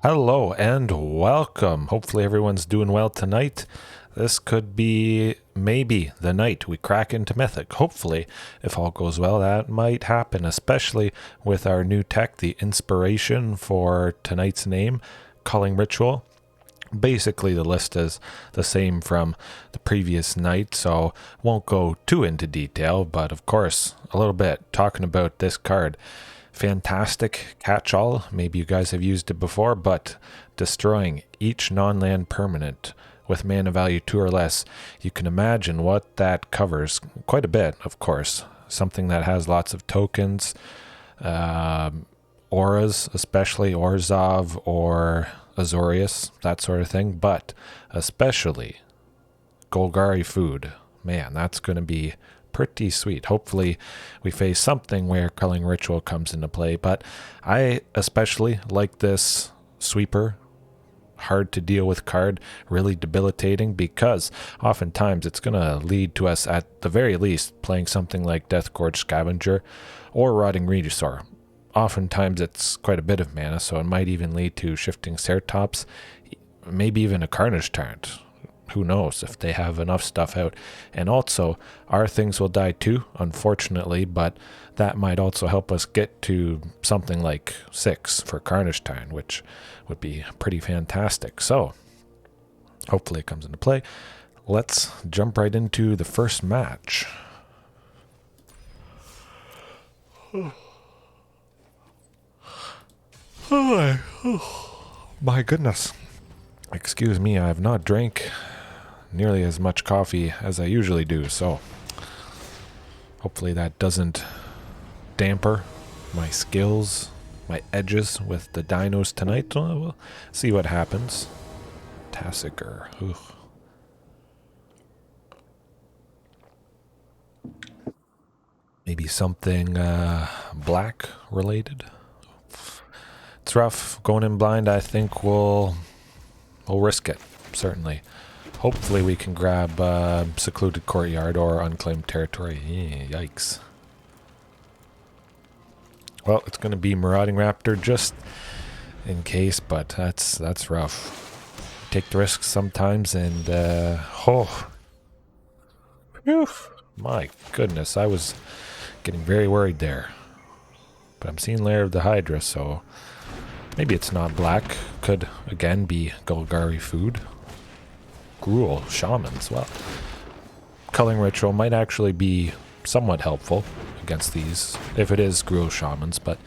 Hello and welcome. Hopefully everyone's doing well tonight. This could be maybe the night we crack into Mythic. Hopefully, if all goes well, that might happen, especially with our new tech, the inspiration for tonight's name, Culling Ritual. Basically, the list is the same from the previous night, so won't go too into detail, but of course, a little bit talking about this card. Fantastic catch-all. Maybe you guys have used it before, but destroying each non-land permanent with mana value 2 or less. You can imagine what that covers. Quite a bit, of course. Something that has lots of tokens, auras, especially Orzhov or Azorius, that sort of thing, but especially Golgari Food. Man, that's going to be pretty sweet. Hopefully we face something where Culling Ritual comes into play, but I especially like this sweeper, hard to deal with card, really debilitating, because oftentimes it's going to lead to us at the very least playing something like Deathgorge Scavenger or Rotting Regisaur. Oftentimes it's quite a bit of mana, so it might even lead to Shifting Ceratops, maybe even a Carnage Tyrant. Who knows if they have enough stuff out. And also, our things will die too, unfortunately, but that might also help us get to something like 6 for Carnage Tyrant, which would be pretty fantastic. So, hopefully it comes into play. Let's jump right into the first match. Oh, my goodness. Excuse me, I have not drank nearly as much coffee as I usually do, so hopefully that doesn't damper my skills, my edges with the dinos tonight. We'll see what happens. Tassiger. Ugh. Maybe something black related. It's rough going in blind. I think we'll risk it, certainly. Hopefully we can grab Secluded Courtyard or Unclaimed Territory. Yikes. Well, it's going to be Marauding Raptor just in case, but that's rough. Take the risks sometimes, and Whew. My goodness, I was getting very worried there. But I'm seeing Lair of the Hydra, so maybe it's not black. Could again be Golgari Food. Gruul Shamans. Well, Culling Ritual might actually be somewhat helpful against these if it is Gruul Shamans, but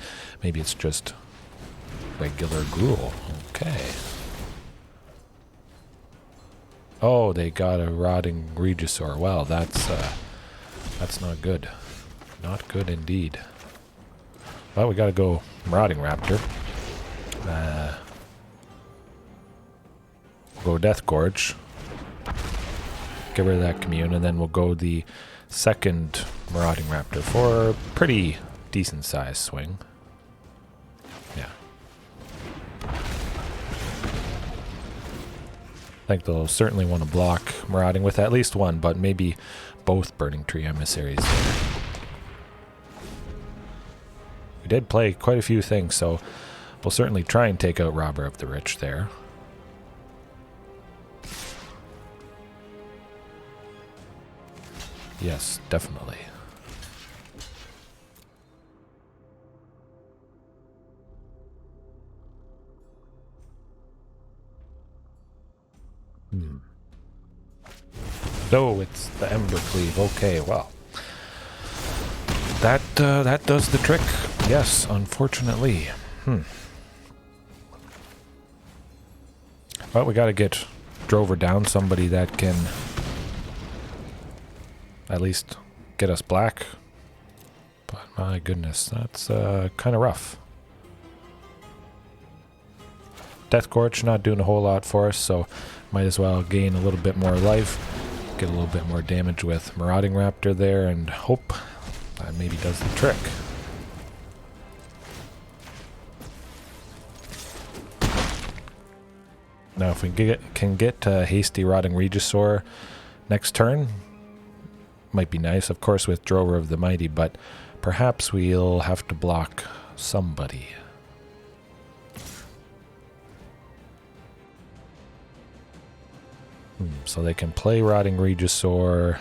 maybe it's just regular Gruul. Okay. Oh, they got a Rotting Regisaur. Well, that's not good. Not good indeed. Well, we gotta go Marauding Raptor. Go Deathgorge. Get rid of that Commune, and then we'll go the second Marauding Raptor for a pretty decent sized swing. Yeah. I think they'll certainly want to block Marauding with at least one, but maybe both Burning Tree Emissaries. We did play quite a few things, so we'll certainly try and take out Robber of the Rich there. Yes, definitely. No, it's the Ember Cleave. Okay, well. That does the trick. Yes, unfortunately. Well, we gotta get Drover down, somebody that can at least get us black. But my goodness, that's kind of rough. Deathgorge not doing a whole lot for us, so might as well gain a little bit more life, get a little bit more damage with Marauding Raptor there, and hope that maybe does the trick. Now if we can get Hasty Rotting Regisaur next turn, might be nice, of course, with Drover of the Mighty, but perhaps we'll have to block somebody. So they can play Rotting Regisaur.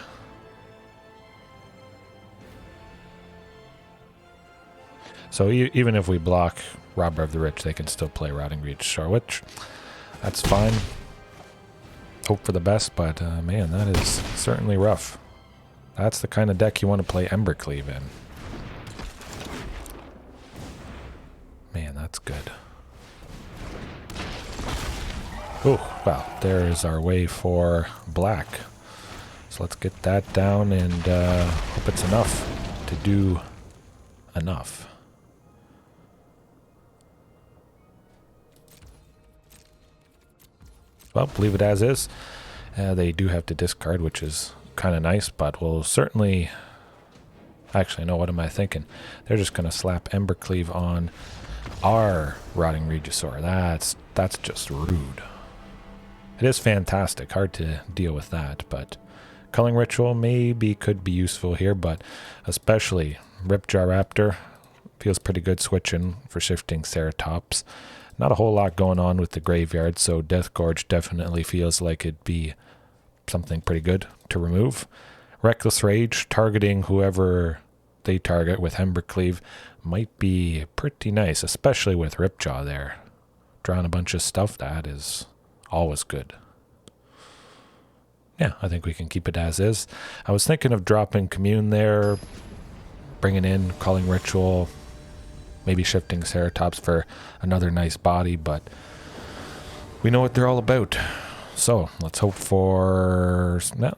So even if we block Robber of the Rich, they can still play Rotting Regisaur, which, that's fine. Hope for the best, but man, that is certainly rough. That's the kind of deck you want to play Embercleave in. Man, that's good. Oh, well, there's our way for black. So let's get that down and hope it's enough to do enough. Well, leave it as is. They do have to discard, which is kind of nice, but we'll certainly... Actually, no, what am I thinking? They're just going to slap Embercleave on our Rotting Regisaur. That's just rude. It is fantastic. Hard to deal with that, but Culling Ritual maybe could be useful here, but especially Regisaur Raptor feels pretty good switching for Shifting Ceratops. Not a whole lot going on with the graveyard, so Death Gorge definitely feels like it'd be something pretty good to remove. Reckless Rage, targeting whoever they target with Embercleave, might be pretty nice, especially with Ripjaw there. Drawing a bunch of stuff, that is always good. Yeah, I think we can keep it as is. I was thinking of dropping Commune there, bringing in Culling Ritual, maybe Shifting Ceratops for another nice body, but we know what they're all about. So let's hope for... No,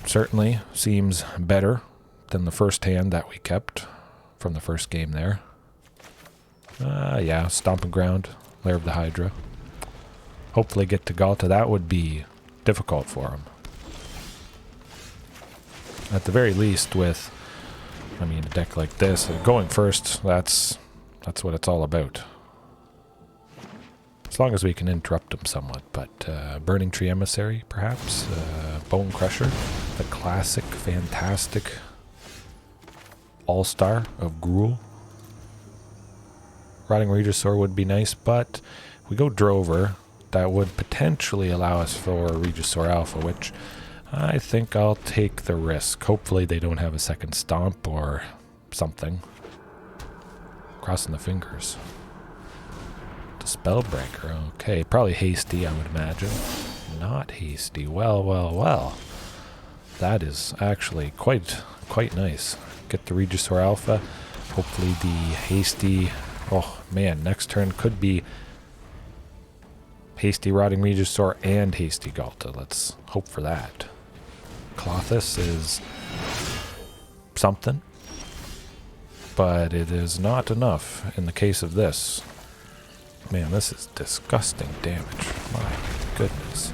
certainly seems better than the first hand that we kept from the first game there. Yeah, Stomping Ground, Lair of the Hydra. Hopefully get to Ghalta. That would be difficult for him. At the very least with, I mean, a deck like this, going first, that's what it's all about. As long as we can interrupt them somewhat, but Burning Tree Emissary, perhaps, Bone Crusher, the classic, fantastic all-star of Gruul. Rotting Regisaur would be nice, but if we go Drover, that would potentially allow us for Regisaur Alpha, which I think I'll take the risk. Hopefully they don't have a second Stomp or something. Crossing the fingers. Spellbreaker, okay. Probably Hasty, I would imagine. Not Hasty. Well, well, well. That is actually quite nice. Get the Regisaur Alpha. Hopefully the Hasty... Oh, man. Next turn could be Hasty Rotting Regisaur and Hasty Ghalta. Let's hope for that. Clothis is something, but it is not enough in the case of this. Man, this is disgusting damage. My goodness.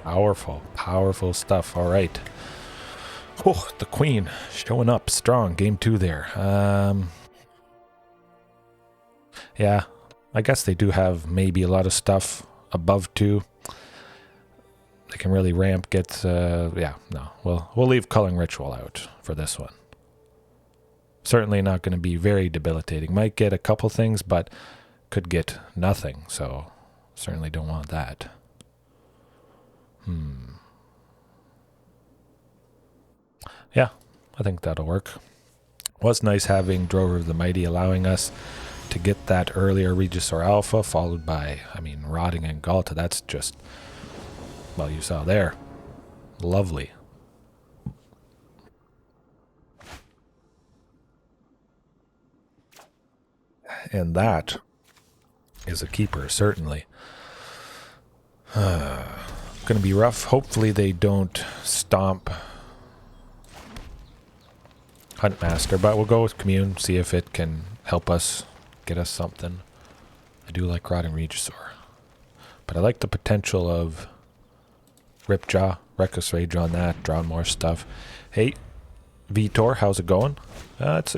Powerful, powerful stuff. All right. Oh, the Queen showing up strong. Game 2 there. Yeah, I guess they do have maybe a lot of stuff above 2. They can really ramp, yeah, no. We'll leave Culling Ritual out for this one. Certainly not going to be very debilitating. Might get a couple things, but could get nothing. So certainly don't want that. Yeah, I think that'll work. Was nice having Drover of the Mighty allowing us to get that earlier Regisaur Alpha, followed by, I mean, Rotting and Ghalta. That's just, well, you saw there. Lovely. And that is a keeper, certainly. Going to be rough. Hopefully they don't stomp Huntmaster, but we'll go with Commune, see if it can help us, get us something. I do like Rotting Regisaur, but I like the potential of Ripjaw, Reckless Rage on that, drawing more stuff. Hey, Vitor, how's it going? It's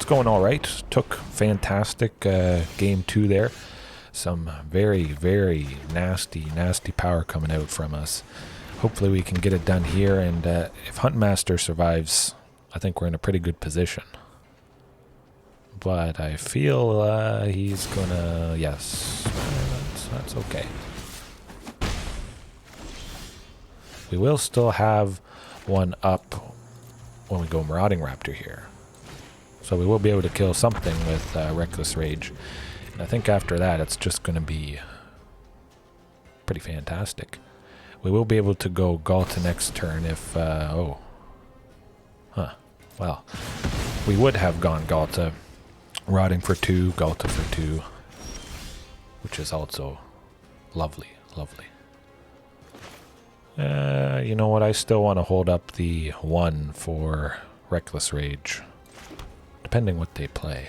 going all right. Took fantastic game 2 there. Some very, very nasty power coming out from us. Hopefully we can get it done here, and if Huntmaster survives, I think we're in a pretty good position. but I feel he's gonna... Yes, that's okay. We will still have one up when we go Marauding Raptor here. So we will be able to kill something with Reckless Rage. And I think after that it's just going to be pretty fantastic. We will be able to go Ghalta next turn if... oh. Huh. Well, we would have gone Ghalta. Rotting for 2, Ghalta for 2. Which is also lovely, lovely. You know what? I still want to hold up the 1 for Reckless Rage. Depending what they play.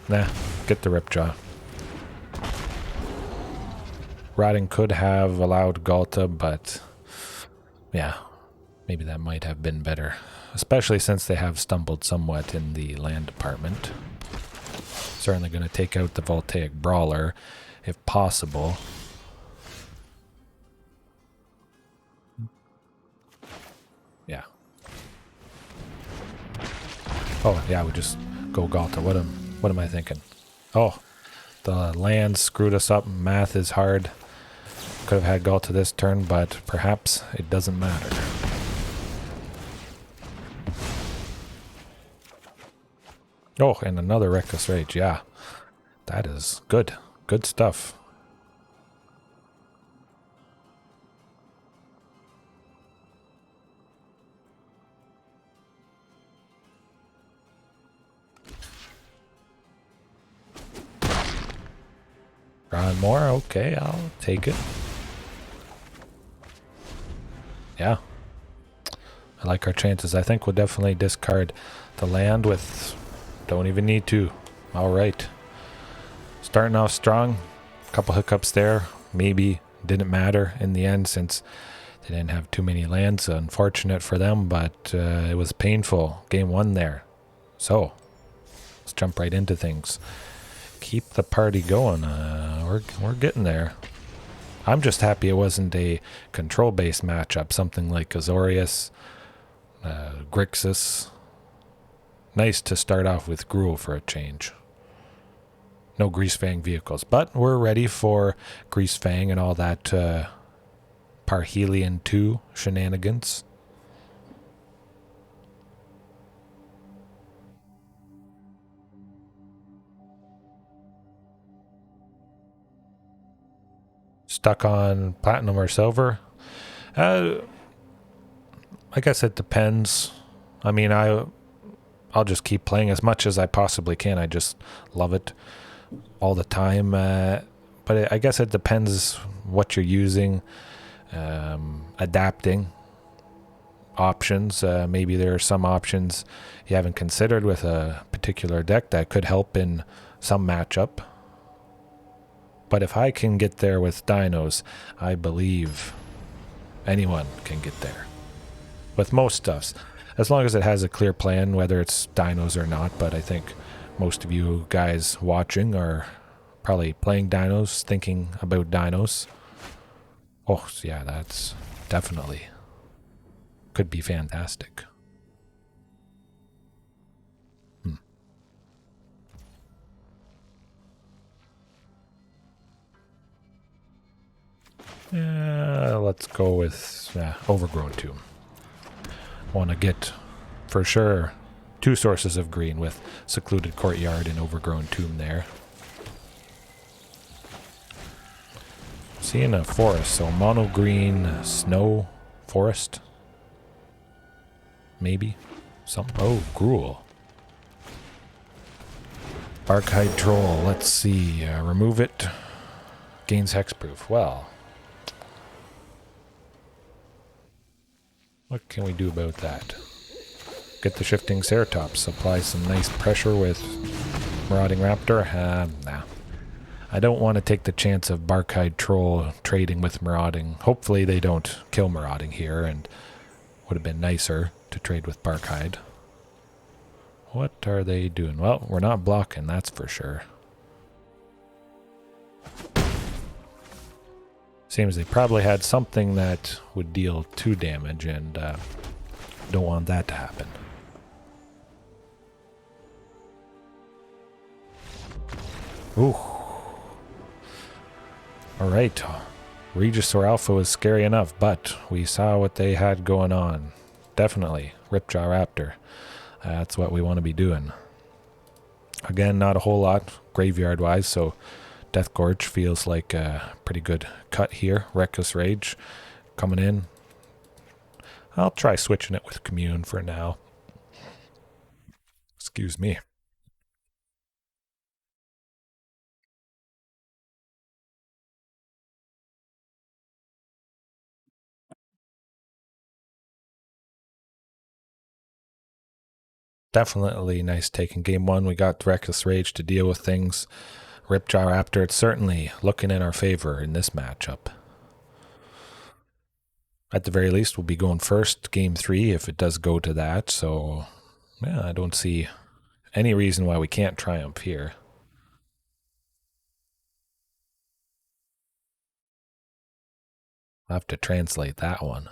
Nah, get the Ripjaw. Rotting could have allowed Ghalta, but yeah, maybe that might have been better. Especially since they have stumbled somewhat in the land department. Certainly going to take out the Voltaic Brawler, if possible. Yeah. Oh, yeah, we just go Ghalta. What am I thinking? Oh, the land screwed us up. Math is hard. Could have had Ghalta this turn, but perhaps it doesn't matter. Oh, and another Reckless Rage. Yeah, that is good. Good stuff. Drawing more? Okay, I'll take it. Yeah. I like our chances. I think we'll definitely discard the land with... Don't even need to. Alright. Starting off strong. A couple hiccups there. Maybe didn't matter in the end since they didn't have too many lands. Unfortunate for them, but it was painful. Game 1 there. So, let's jump right into things. Keep the party going. We're getting there. I'm just happy it wasn't a control-based matchup. Something like Azorius, Grixis. Nice to start off with Gruul for a change. No Greasefang vehicles, but we're ready for Greasefang and all that Parhelion 2 shenanigans. Stuck on platinum or silver? I guess it depends. I mean, I'll just keep playing as much as I possibly can. I just love it all the time. But I guess it depends what you're using. Adapting options. Maybe there are some options you haven't considered with a particular deck that could help in some matchup. But if I can get there with Dinos, I believe anyone can get there. With most stuffs. As long as it has a clear plan, whether it's Dinos or not. But I think most of you guys watching are probably playing Dinos, thinking about Dinos. Oh, yeah, that's definitely could be fantastic. Let's go with Overgrown Tomb. Want to get, for sure, 2 sources of green with Secluded Courtyard and Overgrown Tomb there. Seeing a forest, so mono green snow forest. Maybe. Oh, Gruul. Archide Troll, let's see. Remove it. Gains hexproof. Well, what can we do about that? Get the Shifting Ceratops. Apply some nice pressure with Marauding Raptor. Nah. I don't want to take the chance of Barkhide Troll trading with Marauding. Hopefully they don't kill Marauding here, and would have been nicer to trade with Barkhide. What are they doing? Well, we're not blocking, that's for sure. Seems they probably had something that would deal 2 damage, and don't want that to happen. Ooh. Alright. Regisaur Alpha was scary enough, but we saw what they had going on. Definitely. Ripjaw Raptor. That's what we want to be doing. Again, not a whole lot graveyard-wise, so Death Gorge feels like a pretty good cut here. Reckless Rage coming in. I'll try switching it with Commune for now. Excuse me. Definitely nice take in game one. We got Reckless Rage to deal with things. Ripjaw Raptor, it's certainly looking in our favor in this matchup. At the very least, we'll be going first game 3 if it does go to that. So, yeah, I don't see any reason why we can't triumph here. I'll have to translate that one.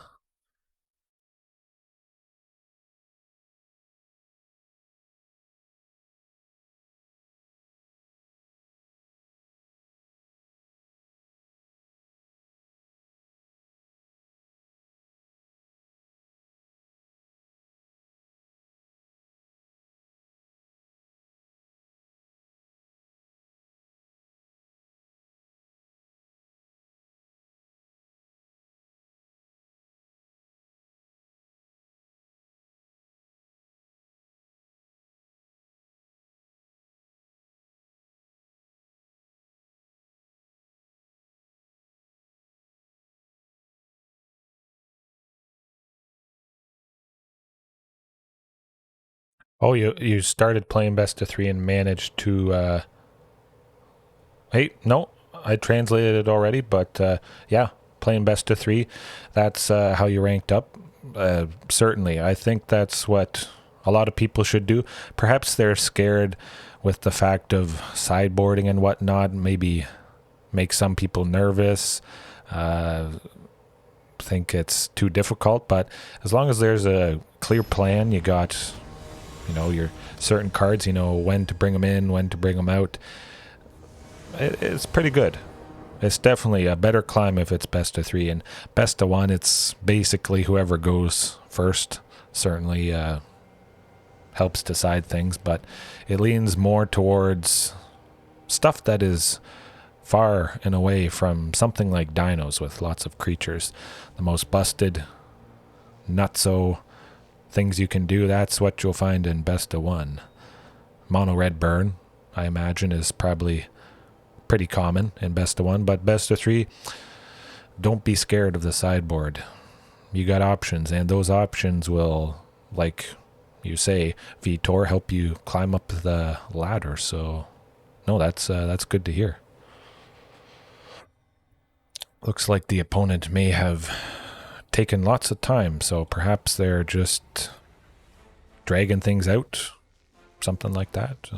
Oh, you started playing best of 3 and managed to... Hey, no, I translated it already, but yeah, playing best of 3, that's how you ranked up. Certainly, I think that's what a lot of people should do. Perhaps they're scared with the fact of sideboarding and whatnot, maybe make some people nervous, think it's too difficult, but as long as there's a clear plan, you got, you know, your certain cards, you know, when to bring them in, when to bring them out, it's pretty good. It's definitely a better climb if it's best of 3, and best of 1, it's basically whoever goes first. Certainly helps decide things, but it leans more towards stuff that is far and away from something like Dinos with lots of creatures. The most busted, nutso things you can do, that's what you'll find in best of 1. Mono red burn, I imagine, is probably pretty common in best of 1, but best of 3, don't be scared of the sideboard. You got options, and those options will, like you say, Vitor, help you climb up the ladder. So no, that's good to hear. Looks like the opponent may have taken lots of time, so perhaps they're just dragging things out, something like that.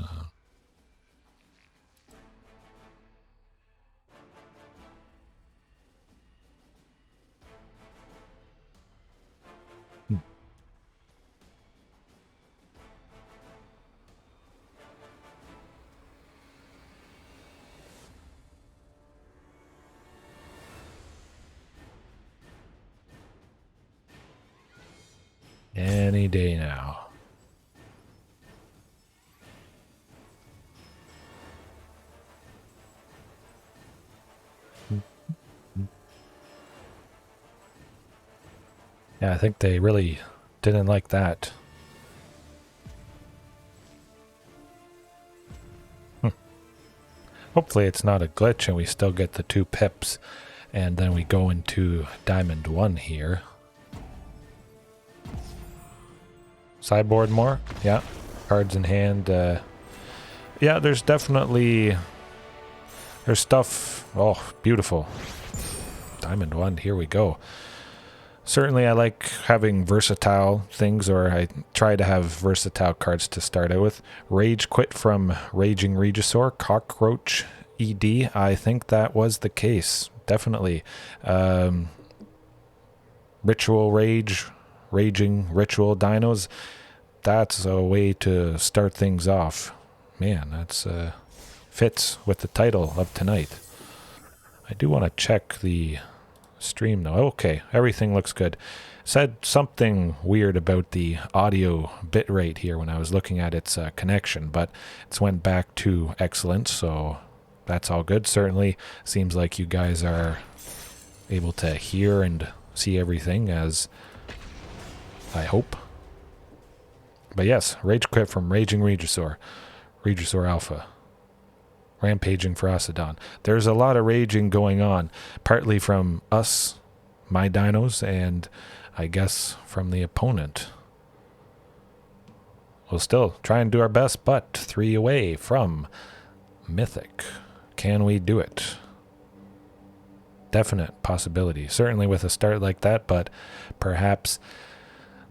Any day now. Yeah, I think they really didn't like that. Hopefully it's not a glitch and we still get the 2 pips, and then we go into Diamond 1 here. Sideboard more? Yeah. Cards in hand. Yeah, there's definitely... There's stuff... Oh, beautiful. Diamond 1, here we go. Certainly I like having versatile things, or I try to have versatile cards to start out with. Rage Quit from Raging Regisaur, Cockroach ED. I think that was the case. Definitely. Ritual Rage, Raging Ritual Dinos. That's a way to start things off. Man, that's fits with the title of tonight. I do want to check the stream though. Okay, everything looks good. Said something weird about the audio bitrate here when I was looking at its connection, but it's went back to excellent, so that's all good. Certainly seems like you guys are able to hear and see everything, as I hope. But yes, rage quit from Raging Regisaur, Regisaur Alpha, rampaging for Asadon. There's a lot of raging going on, partly from us, my dinos, and I guess from the opponent. We'll still try and do our best, but 3 away from Mythic. Can we do it? Definite possibility. Certainly with a start like that, but perhaps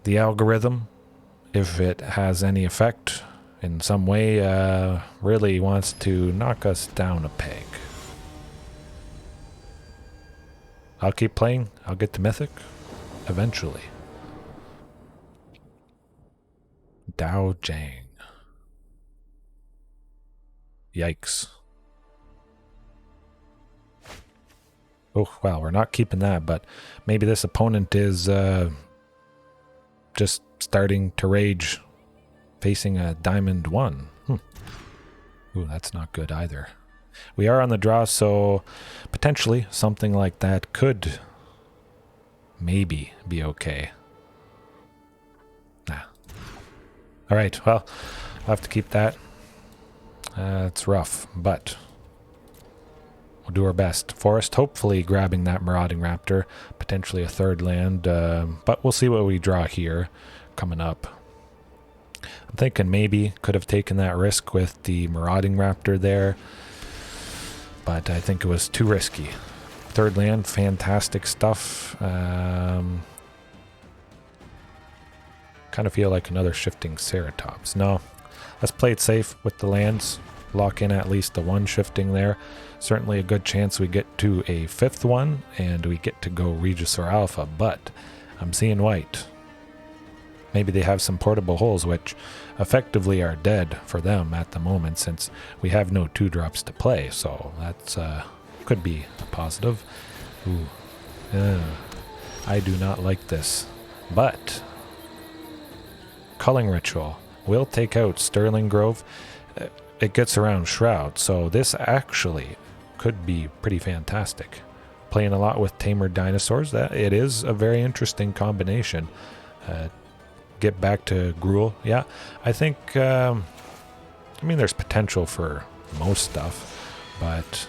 the algorithm, if it has any effect in some way, really wants to knock us down a peg. I'll keep playing. I'll get to Mythic eventually. Dao Jang. Yikes. Oh, well, we're not keeping that, but maybe this opponent is just starting to rage, facing a Diamond 1. Ooh, that's not good either. We are on the draw, so potentially something like that could maybe be okay. Nah. Alright, well, I'll have to keep that. It's rough, but we'll do our best. Forest, hopefully grabbing that Marauding Raptor, potentially a third land, but we'll see what we draw here coming up. I'm thinking maybe could have taken that risk with the Marauding Raptor there, but I think it was too risky. Third land, fantastic stuff. Kind of feel like another Shifting Ceratops. No, let's play it safe with the lands. Lock in at least the 1 shifting there. Certainly a good chance we get to a 5th one and we get to go Regisaur Alpha, but I'm seeing white. Maybe they have some portable holes, which effectively are dead for them at the moment since we have no 2-drops to play, so that's could be a positive. Ooh. I do not like this, but Culling Ritual will take out Sterling Grove. It gets around Shroud, so this actually could be pretty fantastic. Playing a lot with tamer dinosaurs, that it is a very interesting combination. Get back to Gruul. Yeah, I think, I mean, there's potential for most stuff, but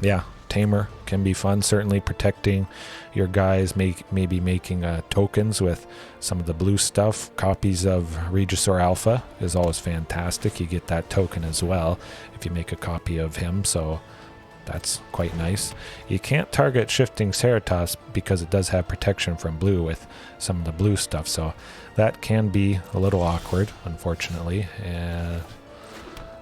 yeah, tamer can be fun. Certainly protecting your guys, maybe making tokens with some of the blue stuff. Copies of Regisaur Alpha is always fantastic. You get that token as well if you make a copy of him, so that's quite nice. You can't target Shifting Ceratops because it does have protection from blue with some of the blue stuff, so that can be a little awkward, unfortunately. And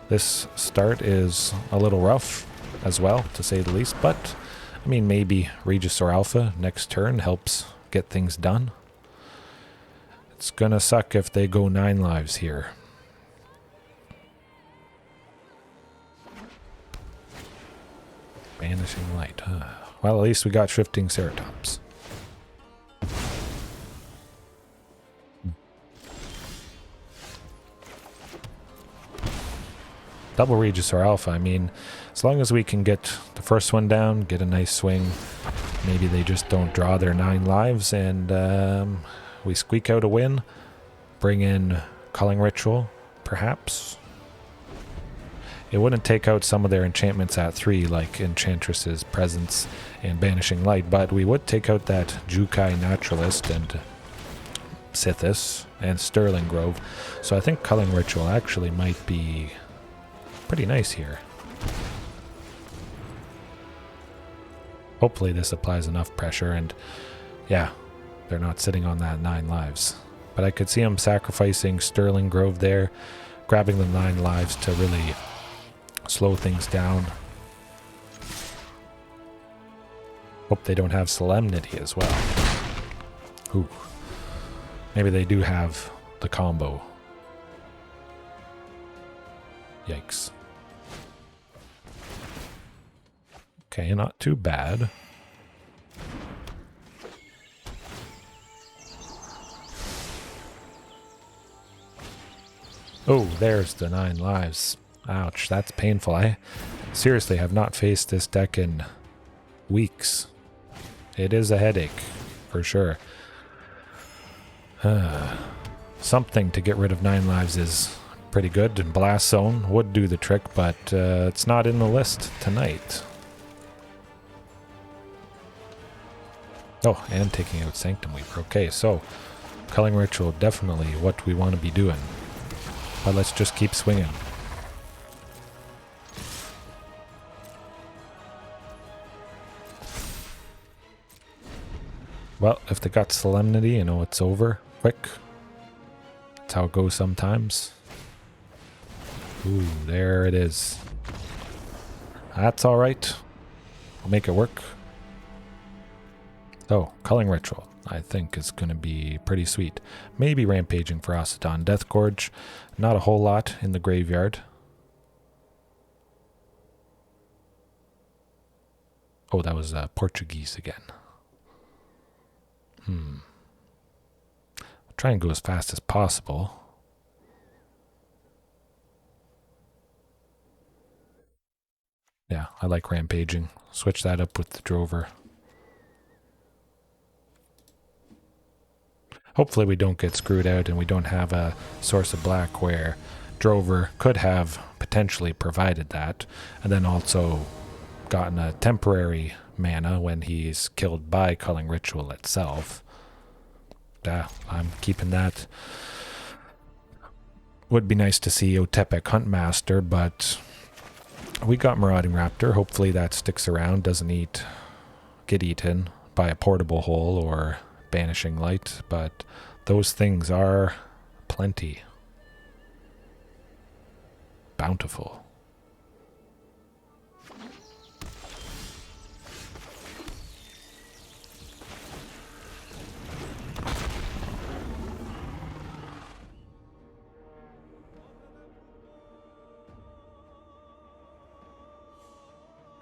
this start is a little rough as well, to say the least, but I mean, maybe Regisaur Alpha next turn helps get things done. It's gonna suck if they go 9 lives here. Vanishing Light. Well, at least we got Shifting Ceratops. Double Regisaur Alpha. I mean, as long as we can get the first one down, get a nice swing, maybe they just don't draw their 9 lives, and we squeak out a win. Bring in Culling Ritual, perhaps. It wouldn't take out some of their enchantments at 3, like Enchantress's Presence and Banishing Light, but we would take out that Jukai Naturalist and Sithis and Sterling Grove. So I think Culling Ritual actually might be pretty nice here. Hopefully this applies enough pressure, and yeah, they're not sitting on that 9 lives. But I could see them sacrificing Sterling Grove there, grabbing the 9 lives to really slow things down. Hope they don't have Solemnity as well. Ooh. Maybe they do have the combo. Yikes. Okay, not too bad. Oh, there's the 9 lives. Ouch, that's painful. I seriously have not faced this deck in weeks. It is a headache, for sure. Something to get rid of 9 lives is pretty good. And Blast Zone would do the trick, but it's not in the list tonight. Oh, and taking out Sanctum Weaver. Okay, so Culling Ritual, definitely what we want to be doing. But let's just keep swinging. Well, if they got Solemnity, you know it's over quick. That's how it goes sometimes. Ooh, there it is. That's alright. We'll make it work. So, Culling Ritual, I think, is going to be pretty sweet. Maybe Rampaging Ferocidon. Death Gorge, not a whole lot in the graveyard. Oh, that was Portuguese again. I'll try and go as fast as possible. Yeah, I like Rampaging. Switch that up with the Drover. Hopefully we don't get screwed out and we don't have a Source of Black where Drover could have potentially provided that, and then also gotten a temporary mana when he's killed by Culling Ritual itself. Yeah, I'm keeping that. Would be nice to see Otepec Huntmaster, but we got Marauding Raptor. Hopefully that sticks around, doesn't get eaten by a portable hole or Banishing Light, but those things are plenty. Bountiful.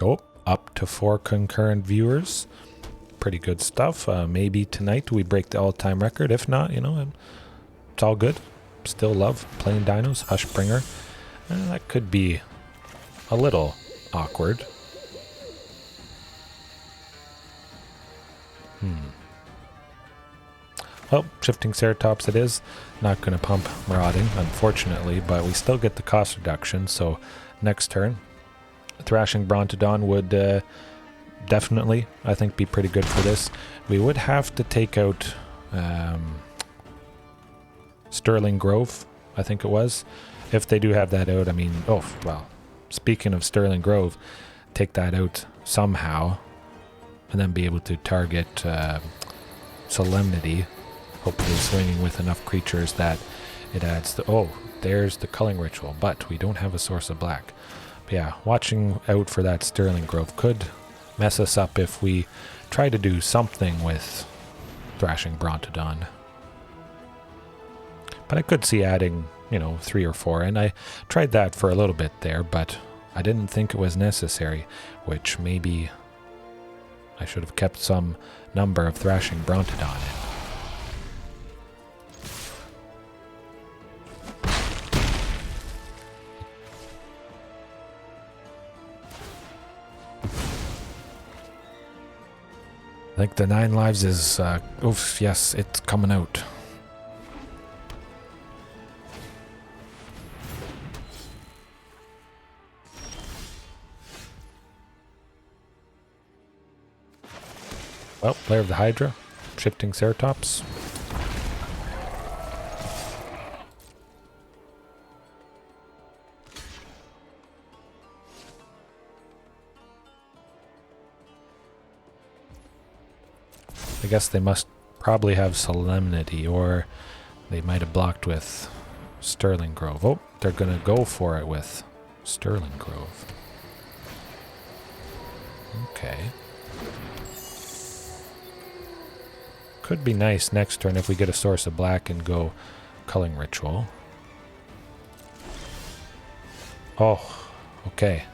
Oh, up to 4 concurrent viewers. Pretty good stuff. Maybe tonight we break the all-time record. If not, you know, it's all good. Still love playing Dinos. Hushbringer. That could be a little awkward. Well, Shifting Ceratops it is. Not going to pump Marauding, unfortunately, but we still get the cost reduction, so next turn, Thrashing Brontodon would definitely, I think, be pretty good for this. We would have to take out Sterling Grove, I think it was. If they do have that out, I mean, oh, well, speaking of Sterling Grove, take that out somehow, and then be able to target Solemnity, hopefully swinging with enough creatures that it adds the... Oh, there's the Culling Ritual, but we don't have a Source of Black. But yeah, watching out for that Sterling Grove could mess us up if we try to do something with Thrashing Brontodon. But I could see adding, you know, 3 or 4, and I tried that for a little bit there, but I didn't think it was necessary, which maybe I should have kept some number of Thrashing Brontodon in. I think the 9 lives is, oof, yes, it's coming out. Well, Lair of the Hydra, Shifting Ceratops. I guess they must probably have Solemnity, or they might have blocked with Sterling Grove. Oh, they're going to go for it with Sterling Grove. Okay. Could be nice next turn if we get a Source of Black and go Culling Ritual. Oh, okay.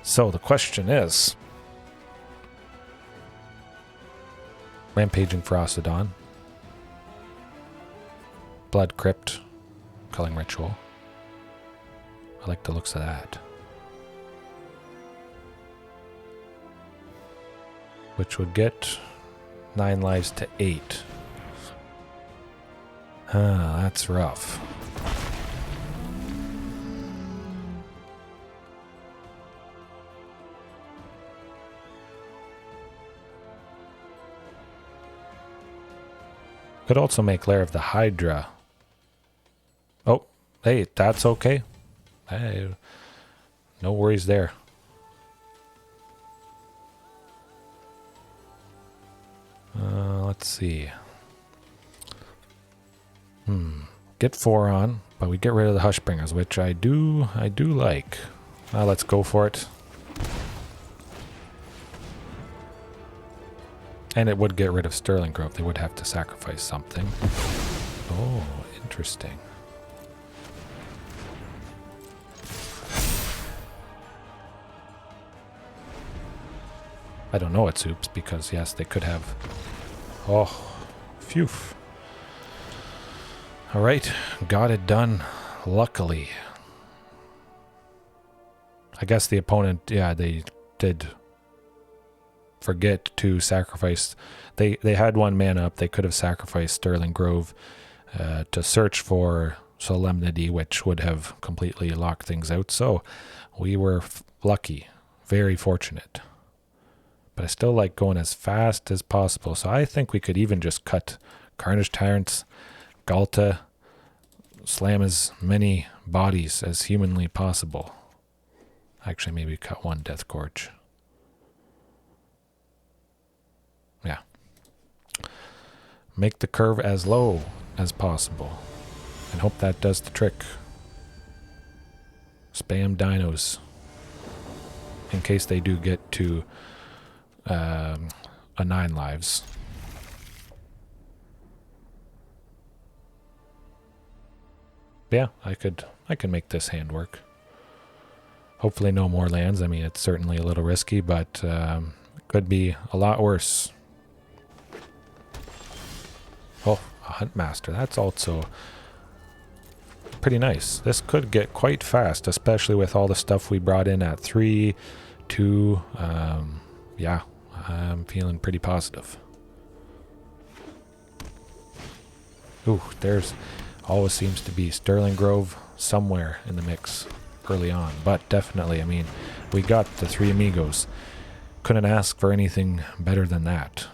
So the question is, Rampaging Ferocidon, Blood Crypt, Culling Ritual. I like the looks of that. Which would get 9 lives to 8. That's rough. Could also make Lair of the Hydra. Oh, hey, that's okay. Hey, no worries there. Let's see. Get 4 on, but we get rid of the Hushbringers, which I do like. Let's go for it. And it would get rid of Sterling Grove. They would have to sacrifice something. Oh, interesting. I don't know it's oops because yes, they could have. Oh, phew. All right, got it done. Luckily, I guess the opponent, yeah, they did forget to sacrifice. They had 1 mana up. They could have sacrificed Sterling Grove to search for Solemnity, which would have completely locked things out. So we were lucky, very fortunate. But I still like going as fast as possible. So I think we could even just cut Carnage Tyrants, Ghalta, slam as many bodies as humanly possible. Actually, maybe cut 1 Death Gorge. Yeah. Make the curve as low as possible. And hope that does the trick. Spam dinos. In case they do get to a 9 lives. Yeah, I could make this hand work. Hopefully no more lands. I mean, it's certainly a little risky, but could be a lot worse. Oh, a Huntmaster. That's also pretty nice. This could get quite fast, especially with all the stuff we brought in at 3, 2. Yeah, I'm feeling pretty positive. Ooh, there's always seems to be Sterling Grove somewhere in the mix early on. But definitely, I mean, we got the 3 amigos. Couldn't ask for anything better than that.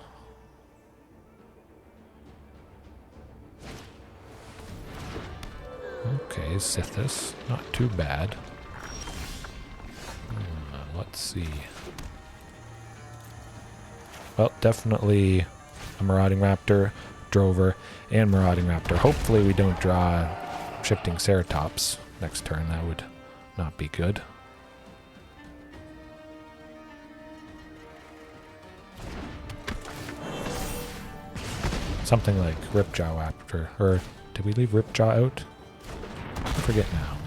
Okay, Sithis. Not too bad. Let's see. Well, definitely a Marauding Raptor, Drover, and Marauding Raptor. Hopefully we don't draw Shifting Ceratops next turn. That would not be good. Something like Ripjaw Raptor. Or did we leave Ripjaw out? I forget now.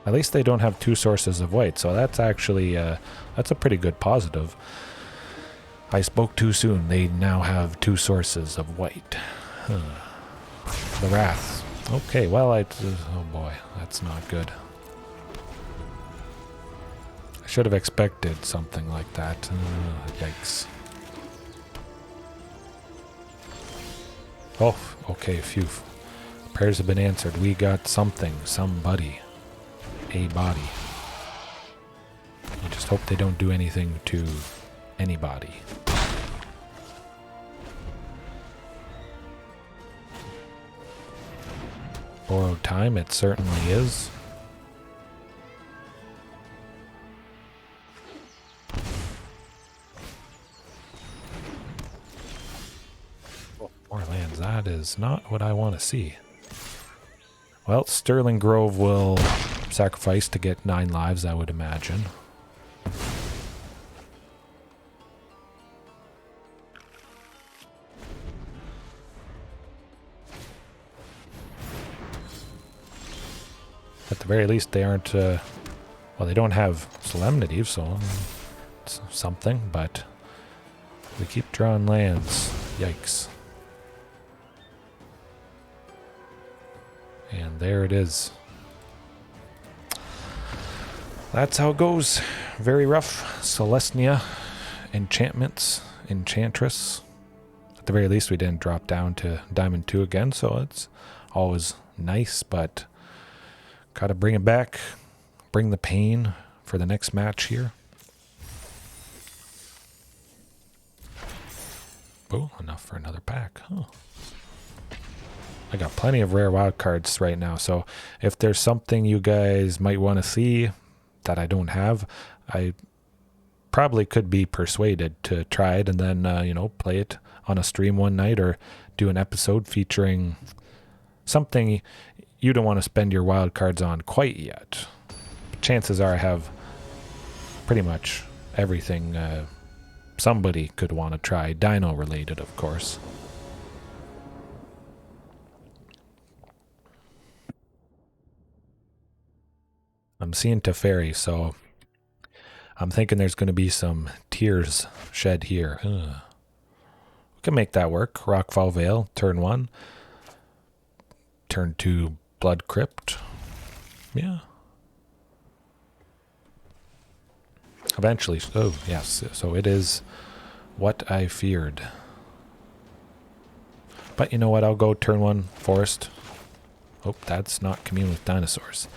At least they don't have 2 sources of white, so that's actually, that's a pretty good positive. I spoke too soon. They now have 2 sources of white. The Wrath. Okay, well, oh boy, that's not good. I should have expected something like that. Yikes. Oh, okay, phew. Prayers have been answered. We got something, somebody. A body. I just hope they don't do anything to anybody. Borrowed time, it certainly is. More lands, that is not what I want to see. Well, Sterling Grove will sacrifice to get 9 lives, I would imagine. At the very least, they aren't... well, they don't have Solemnity, so it's something, but we keep drawing lands. Yikes. And there it is. That's how it goes. Very rough. Celestia, enchantments, Enchantress. At the very least, we didn't drop down to Diamond 2 again, so it's always nice, but gotta bring it back. Bring the pain for the next match here. Oh, enough for another pack. Huh. I got plenty of rare wild cards right now, so if there's something you guys might want to see that I don't have, I probably could be persuaded to try it and then, you know, play it on a stream one night or do an episode featuring something you don't want to spend your wild cards on quite yet. But chances are I have pretty much everything somebody could want to try, Dino related, of course. I'm seeing Teferi, so I'm thinking there's going to be some tears shed here. Ugh. We can make that work. Rockfall Vale, turn 1. Turn 2, Blood Crypt. Yeah. Eventually. Oh, yes. So it is what I feared. But you know what? I'll go turn 1, Forest. Oh, that's not Commune with Dinosaurs.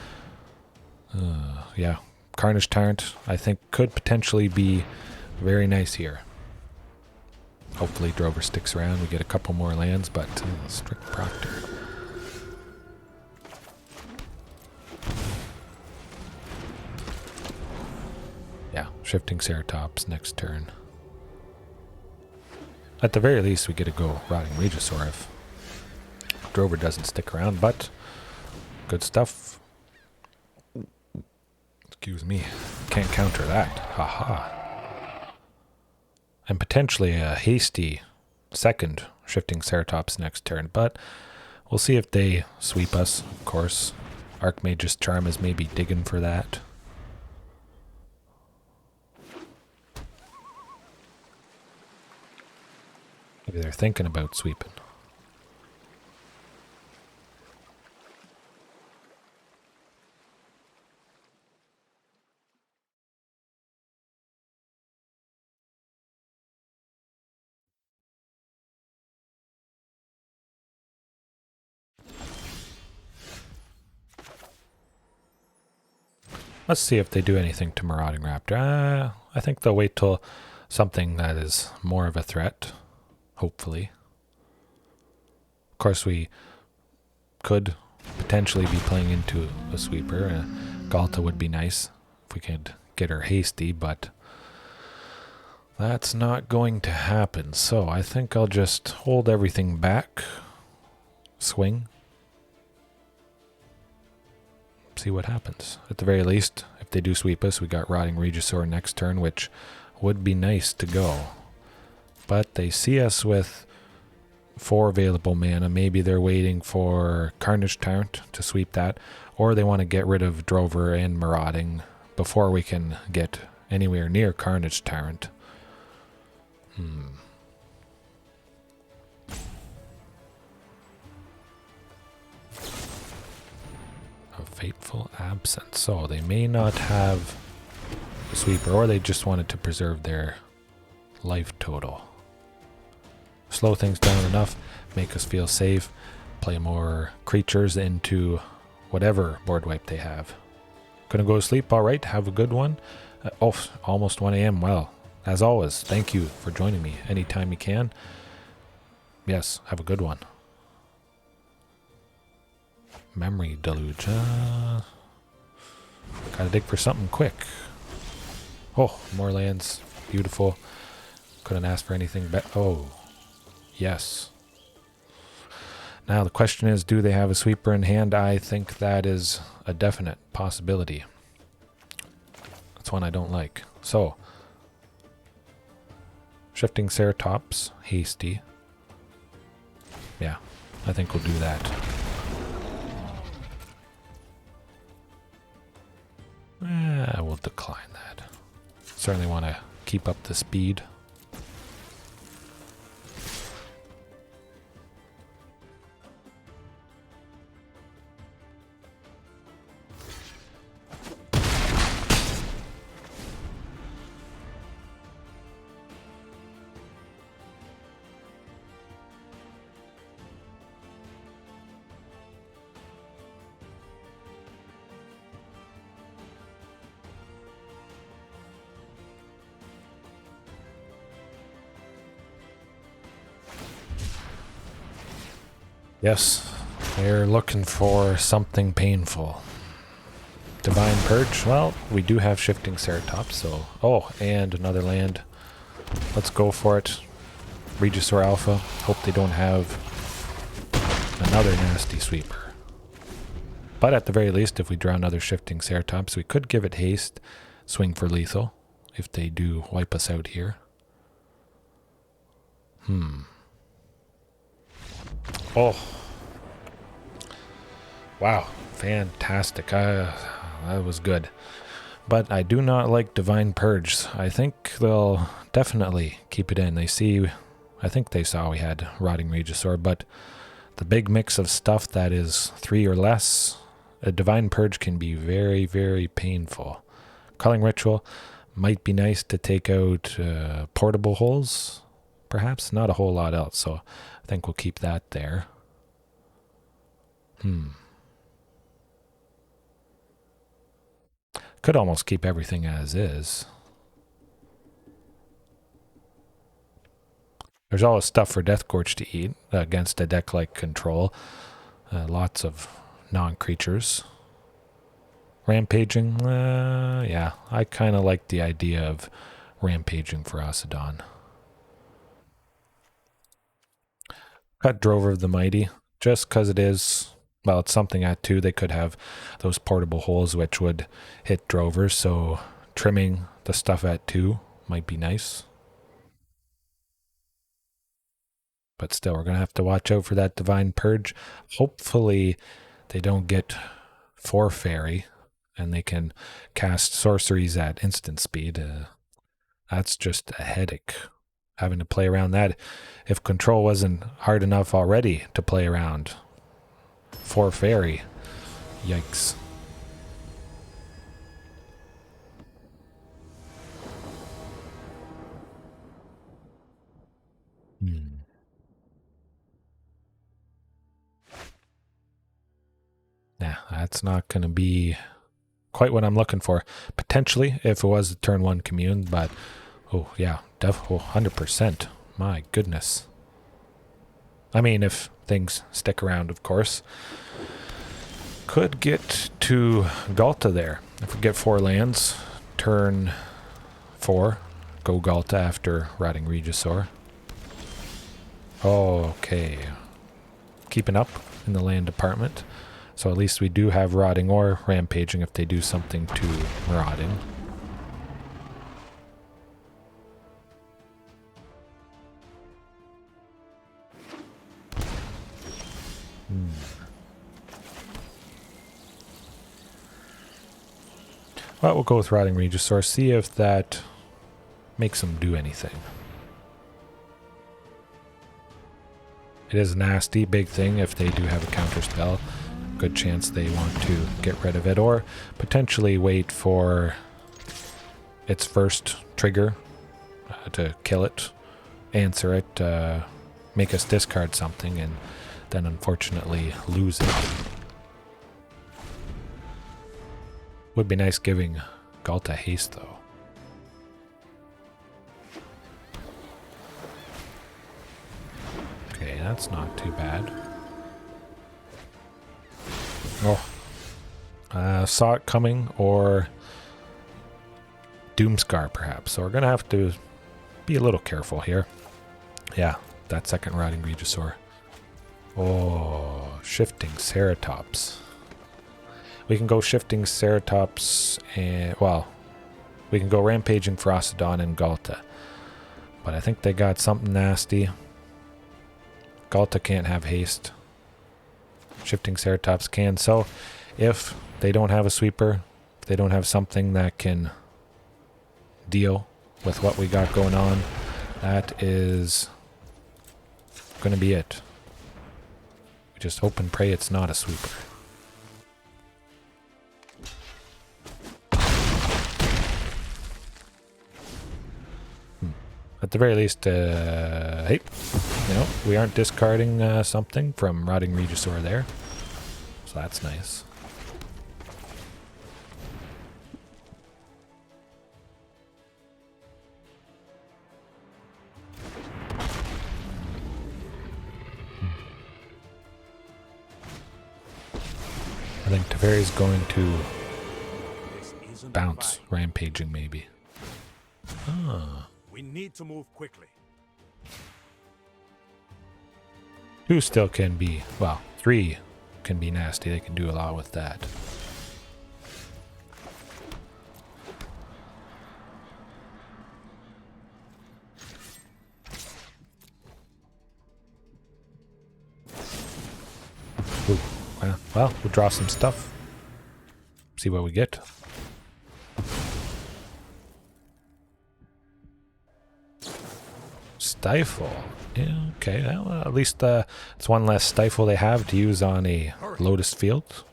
Yeah. Carnage Tyrant, I think, could potentially be very nice here. Hopefully Drover sticks around. We get a couple more lands, but Strict Proctor. Yeah, Shifting Ceratops next turn. At the very least, we get to go Rotting Regisaur if Drover doesn't stick around, but good stuff. Excuse me. Can't counter that. Haha. And potentially a hasty second Shifting Ceratops next turn, but we'll see if they sweep us, of course. Archmage's Charm is maybe digging for that. Maybe they're thinking about sweeping. Let's see if they do anything to Marauding Raptor. I think they'll wait till something that is more of a threat, hopefully. Of course, we could potentially be playing into a sweeper. Ghalta would be nice if we could get her hasty, but that's not going to happen. So I think I'll just hold everything back, swing, see what happens. At the very least, if they do sweep us, we got Rotting Regisaur next turn, which would be nice to go. But they see us with 4 available mana. Maybe they're waiting for Carnage Tyrant to sweep that, or they want to get rid of Drover and Marauding before we can get anywhere near Carnage Tyrant. A Fateful Absence. So they may not have a sweeper, or they just wanted to preserve their life total. Slow things down enough, make us feel safe, play more creatures into whatever board wipe they have. Gonna go to sleep, alright, have a good one. Oh, almost 1 a.m. Well, as always, thank you for joining me anytime you can. Yes, have a good one. Memory Deluge. Gotta dig for something quick. Oh, more lands. Beautiful. Couldn't ask for anything better. Oh, yes. Now the question is, do they have a sweeper in hand? I think that is a definite possibility. That's one I don't like. So, Shifting Ceratops, hasty. Yeah, I think we'll do that. decline that. Certainly want to keep up the speed. Yes, they're looking for something painful. Divine Purge, well, we do have Shifting Ceratops, so... Oh, and another land. Let's go for it. Regisaur Alpha. Hope they don't have another nasty sweeper. But at the very least, if we draw another Shifting Ceratops, we could give it haste, swing for lethal, if they do wipe us out here. Oh. Wow. Fantastic. That was good. But I do not like Divine Purge. I think they'll definitely keep it in. I think they saw we had Rotting Regisaur, but the big mix of stuff that is 3 or less, a Divine Purge can be very, very painful. Culling Ritual might be nice to take out portable holes. Perhaps not a whole lot else, so I think we'll keep that there. Could almost keep everything as is. There's always stuff for Deathgorge to eat against a deck like Control. Lots of non-creatures. Rampaging, yeah, I kind of like the idea of rampaging for Asadon. Cut Drover of the Mighty, just because it is, well, it's something at 2. They could have those portable holes which would hit Drovers, so trimming the stuff at 2 might be nice. But still, we're going to have to watch out for that Divine Purge. Hopefully they don't get 4 Fairy and they can cast sorceries at instant speed. That's just a headache, having to play around that. If Control wasn't hard enough already to play around, 4 Fairy, yikes. Nah, that's not going to be quite what I'm looking for. Potentially, if it was a turn 1 Commune, but, oh yeah, definitely 100%. My goodness. I mean, if things stick around, of course. Could get to Ghalta there. If we get 4 lands, turn 4, go Ghalta after Rotting Regisaur. Okay. Keeping up in the land department. So at least we do have Rotting or Rampaging if they do something to Marauding. Well, we'll go with Rotting Regisaur, see if that makes them do anything. It is a nasty, big thing if they do have a counter spell. Good chance they want to get rid of it, or potentially wait for its first trigger to kill it, answer it, make us discard something, and then unfortunately lose it. Would be nice giving Ghalta haste, though. Okay, that's not too bad. Oh. Saw it coming, or Doomscar, perhaps. So we're going to have to be a little careful here. Yeah, that second Rotting Regisaur. Oh, Shifting Ceratops. We can go Shifting Ceratops, and, well, we can go Rampaging for Asadon and Ghalta. But I think they got something nasty. Ghalta can't have haste. Shifting Ceratops can. So if they don't have a sweeper, if they don't have something that can deal with what we got going on. That is going to be it. We just hope and pray it's not a sweeper. At the very least, hey, you know, we aren't discarding something from Rotting Regisaur there. So that's nice. I think Teferi's going to bounce, rampaging maybe. Ah. We need to move quickly. 2 still can be, well, 3 can be nasty. They can do a lot with that. Ooh, well, we'll draw some stuff. See what we get. Stifle. Yeah, okay. Well, at least it's one less stifle they have to use on a Lotus field.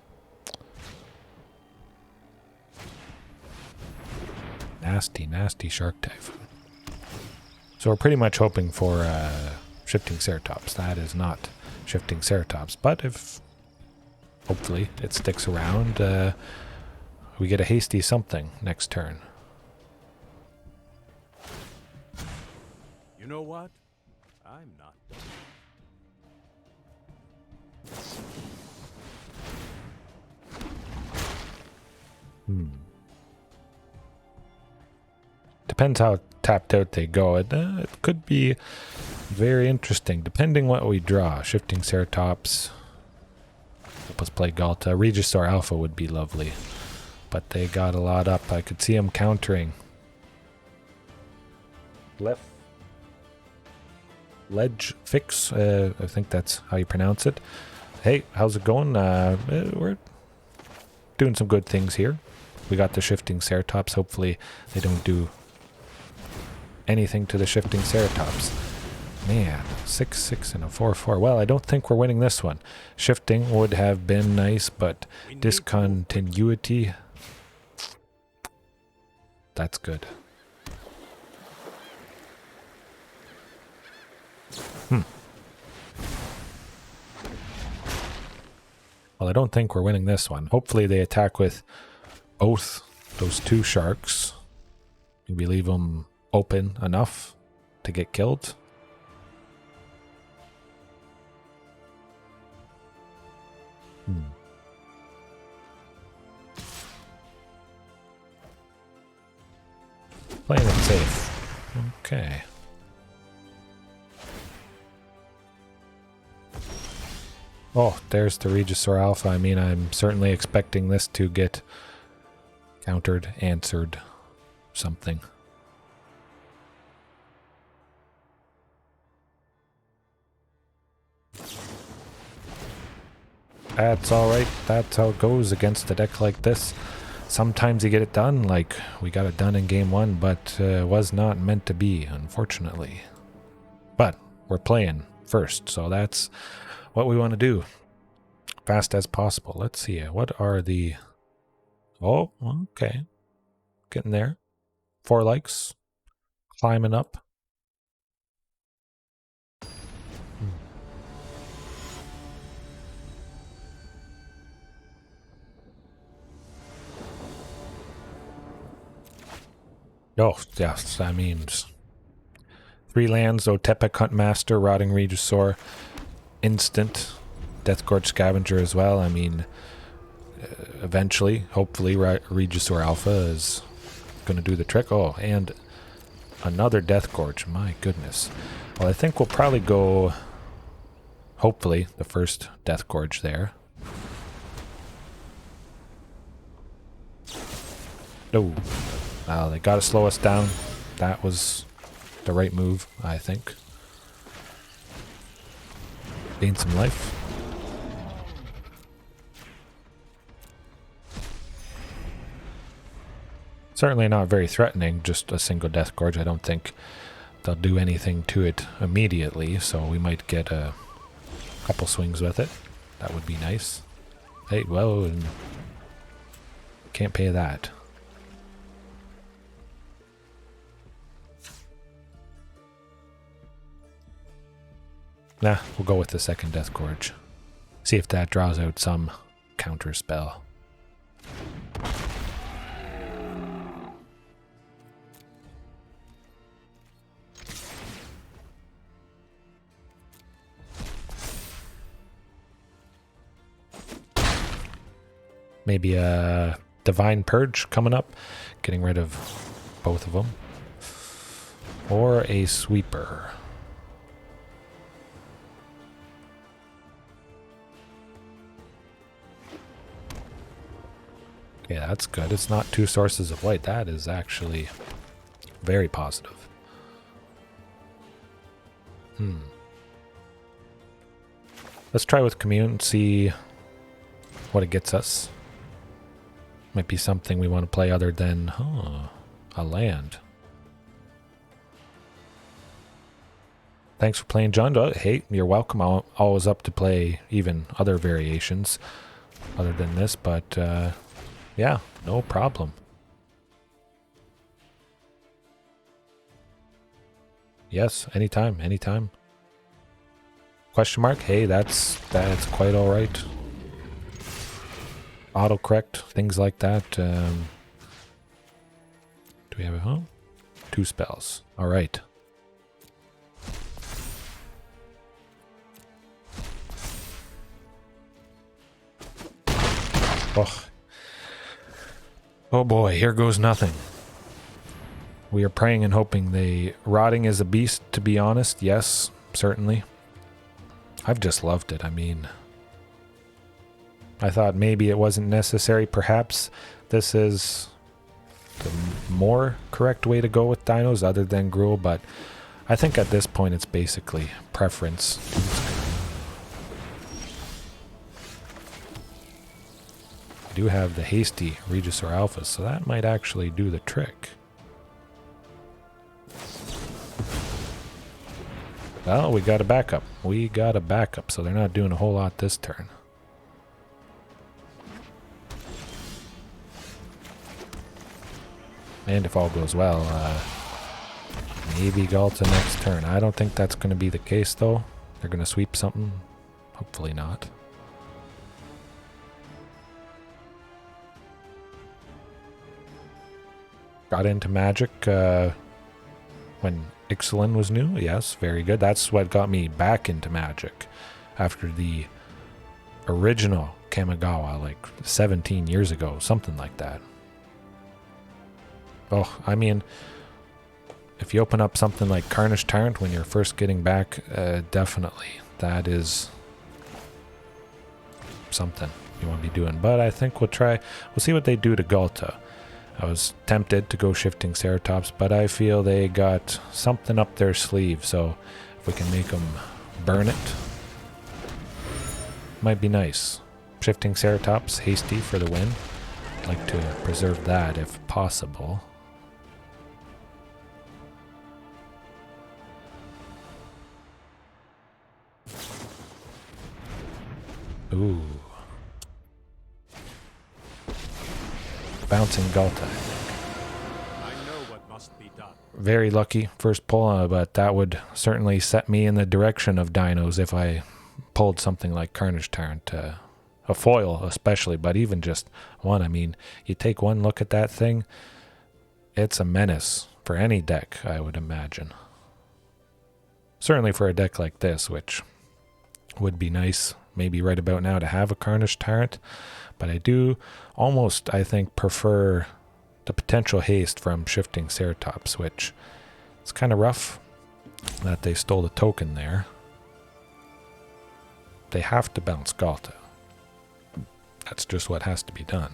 Nasty, nasty Shark Typhoon. So we're pretty much hoping for Shifting Ceratops. That is not Shifting Ceratops, but if hopefully it sticks around, we get a hasty something next turn. You know what? I'm not done. Depends how tapped out they go. It could be very interesting, depending what we draw. Shifting Ceratops. Help us play Ghalta. Regisaur Alpha would be lovely. But they got a lot up. I could see them countering. Ledge Fix, I think that's how you pronounce it. Hey, how's it going? We're doing some good things here. We got the Shifting Ceratops. Hopefully they don't do anything to the Shifting Ceratops. Man, 6-6 and a 4-4. Well, I don't think we're winning this one. Shifting would have been nice, but discontinuity, that's good. Well, I don't think we're winning this one. Hopefully they attack with both those 2 sharks. Maybe leave them open enough to get killed. Playing it safe. Okay. Oh, there's the Regisaur Alpha. I mean, I'm certainly expecting this to get countered, answered, something. That's alright. That's how it goes against a deck like this. Sometimes you get it done, like we got it done in game 1, but was not meant to be, unfortunately. But we're playing first, so that's what we want to do. Fast as possible. Let's see. What are the... Oh, okay. Getting there. 4 likes. Climbing up. Oh, yes, that means 3 lands, Otepec Huntmaster, Rotting Regisaur, instant Deathgorge Scavenger as well. I mean, eventually, hopefully, Regisaur Alpha is going to do the trick. Oh, and another Deathgorge, my goodness. Well, I think we'll probably go, hopefully, the first Deathgorge there. Oh. Well, they got to slow us down. That was the right move, I think. Gain some life. Certainly not very threatening, just a single Death Gorge. I don't think they'll do anything to it immediately, so we might get a couple swings with it. That would be nice. Hey, whoa, and can't pay that. Nah, we'll go with the second Death Gorge. See if that draws out some counter spell. Maybe a Divine Purge coming up, getting rid of both of them. Or a Sweeper. Yeah, that's good. It's not two sources of white. That is actually very positive. Let's try with Commune, see what it gets us. Might be something we want to play other than a land. Thanks for playing, John. Oh, hey, you're welcome. I'm always up to play even other variations other than this, but yeah, no problem. Yes, anytime, anytime. Question mark? Hey, that's quite all right. Autocorrect, things like that. Do we have a two spells? All right. Oh. Oh boy, here goes nothing. We are praying and hoping they... Rotting is a beast, to be honest. Yes, certainly. I've just loved it. I mean... I thought maybe it wasn't necessary. Perhaps this is the more correct way to go with dinos other than Gruul, but I think at this point it's basically preference. I do have the hasty Regisaur Alpha, so that might actually do the trick. Well, we got a backup. We got a backup, so they're not doing a whole lot this turn. And if all goes well, maybe Ghalta next turn. I don't think that's going to be the case, though. They're going to sweep something. Hopefully not. Got into Magic when Ixalan was new. Yes, very good. That's what got me back into Magic after the original Kamigawa, like 17 years ago, something like that. Oh, I mean, if you open up something like Carnage Tyrant when you're first getting back, definitely that is something you want to be doing. But I think we'll see what they do to Ghalta. I was tempted to go Shifting Ceratops, but I feel they got something up their sleeve, so if we can make them burn it, might be nice. Shifting Ceratops, hasty for the win. I'd like to preserve that if possible. Ooh. Bouncing Ghalta, I think. I know what must be done. Very lucky first pull, but that would certainly set me in the direction of dinos if I pulled something like Carnage Tyrant. A foil especially, but even just one. I mean, you take one look at that thing, it's a menace for any deck, I would imagine. Certainly for a deck like this, which would be nice maybe right about now to have a Carnage Tyrant, but I do almost, I think, prefer the potential haste from Shifting Ceratops, which is kind of rough that they stole the token there. They have to bounce Ghalta. That's just what has to be done.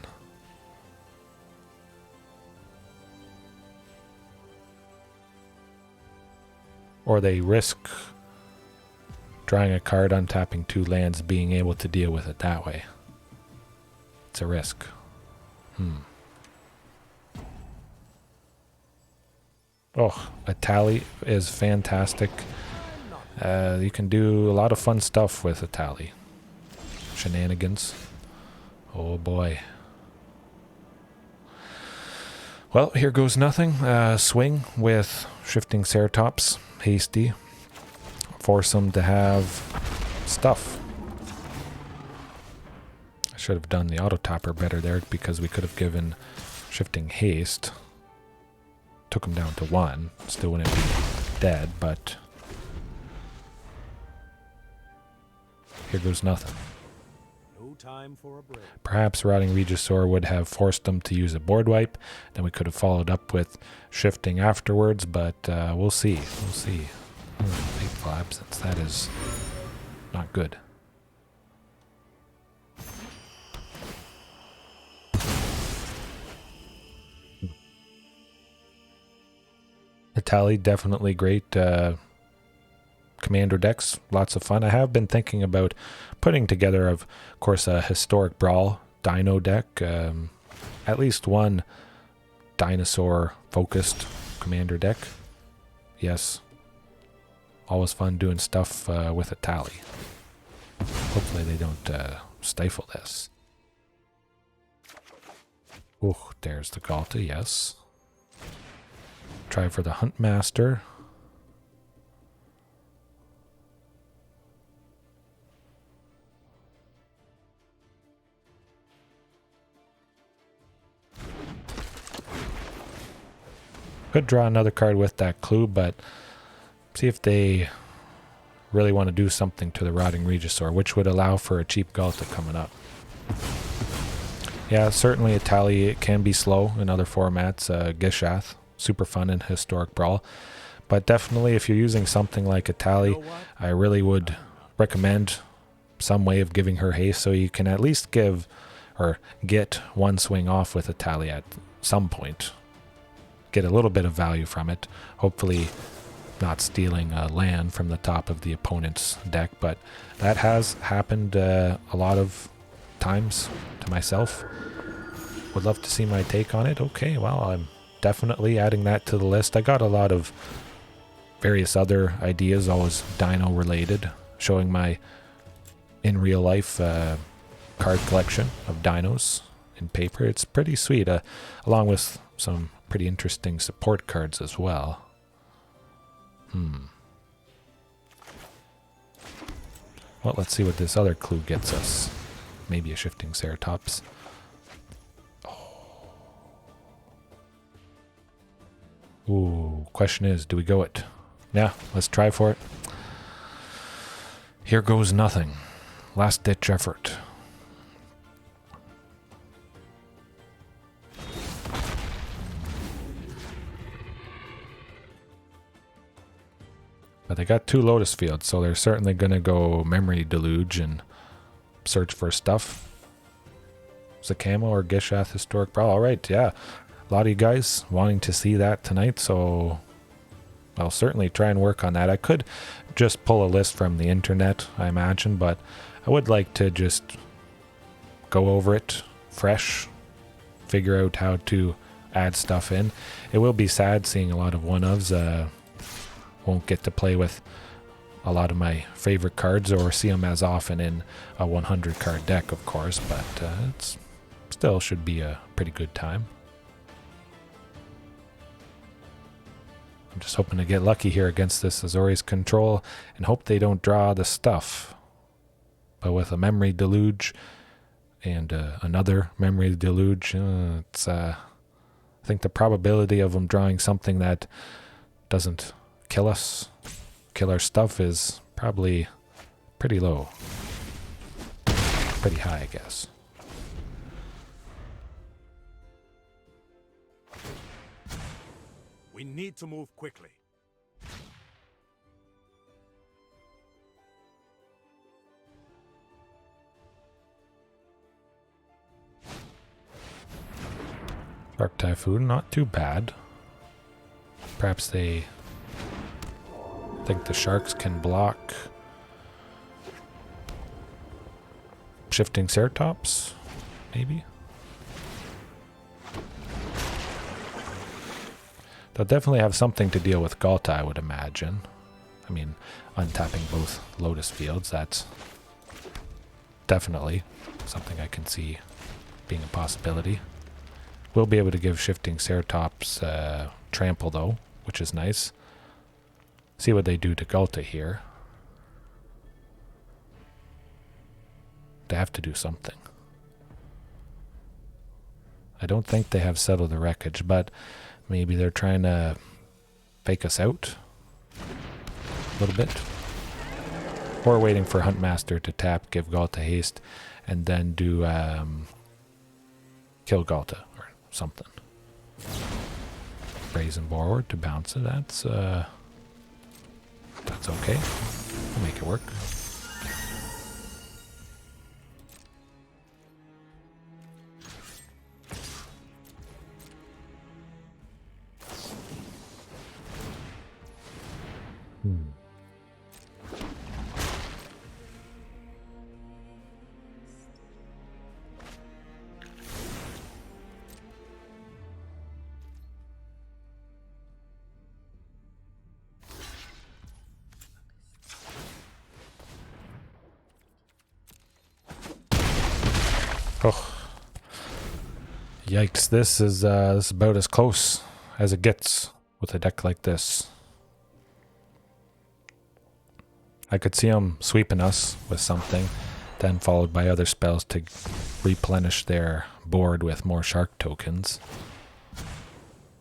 Or they risk drawing a card, untapping 2 lands, being able to deal with it that way. It's a risk. Oh, a tally is fantastic. You can do a lot of fun stuff with a tally. Shenanigans. Oh boy. Well, here goes nothing. Swing with Shifting Ceratops. Hasty. Force him to have stuff. I should have done the auto tapper better there because we could have given Shifting Haste. Took him down to 1. Still wouldn't be dead, but here goes nothing. No time for a break. Perhaps Rotting Regisaur would have forced them to use a board wipe. Then we could have followed up with shifting afterwards, but we'll see. We'll see. Fateful Absence. That is not good. The tally, definitely great. Commander decks, lots of fun. I have been thinking about putting together, of course, a Historic Brawl Dino deck. At least one dinosaur-focused commander deck. Yes. Always fun doing stuff with a tally. Hopefully they don't stifle this. Oh, there's the Ghalta, yes. Try for the Huntmaster. Could draw another card with that clue, but see if they really want to do something to the Rotting Regisaur, which would allow for a cheap Ghalta coming up. Yeah, certainly a tally. It can be slow in other formats. Gishath, super fun in Historic Brawl. But definitely if you're using something like a tally, I really would recommend some way of giving her haste so you can at least give or get one swing off with a tally at some point. Get a little bit of value from it. Hopefully not stealing a land from the top of the opponent's deck, but that has happened a lot of times to myself. Would love to see my take on it. Okay, well, I'm definitely adding that to the list. I got a lot of various other ideas, always Dino related, showing my in real life card collection of dinos in paper. It's pretty sweet, along with some pretty interesting support cards as well. Well, let's see what this other clue gets us. Maybe a Shifting Ceratops. Ooh, question is, do we go it? Yeah, let's try for it. Here goes nothing. Last ditch effort. But they got 2 Lotus Fields, so they're certainly going to go Memory Deluge and search for stuff. Zakamo or Gishath Historic Brawl. Alright, yeah. A lot of you guys wanting to see that tonight, so I'll certainly try and work on that. I could just pull a list from the internet, I imagine, but I would like to just go over it fresh, figure out how to add stuff in. It will be sad seeing a lot of one-ofs. Won't get to play with a lot of my favorite cards or see them as often in a 100 card deck, of course, but it's still should be a pretty good time. I'm just hoping to get lucky here against this Azorius control and hope they don't draw the stuff. But with a Memory Deluge and another Memory Deluge, it's I think the probability of them drawing something that doesn't kill us, kill our stuff, is probably pretty low. Pretty high, I guess. We need to move quickly. Shark Typhoon, not too bad. Perhaps they think the sharks can block Shifting Ceratops, maybe? They'll definitely have something to deal with Ghalta, I would imagine. I mean, untapping both Lotus Fields, that's definitely something I can see being a possibility. We'll be able to give Shifting Ceratops trample though, which is nice. See what they do to Ghalta here. They have to do something. I don't think they have settled the wreckage, but maybe they're trying to fake us out a little bit. Or waiting for Huntmaster to tap, give Ghalta haste, and then do kill Ghalta or something. Brazen forward to bounce it. That's okay. We'll make it work. Oh, yikes! This is about as close as it gets with a deck like this. I could see them sweeping us with something, then followed by other spells to replenish their board with more shark tokens.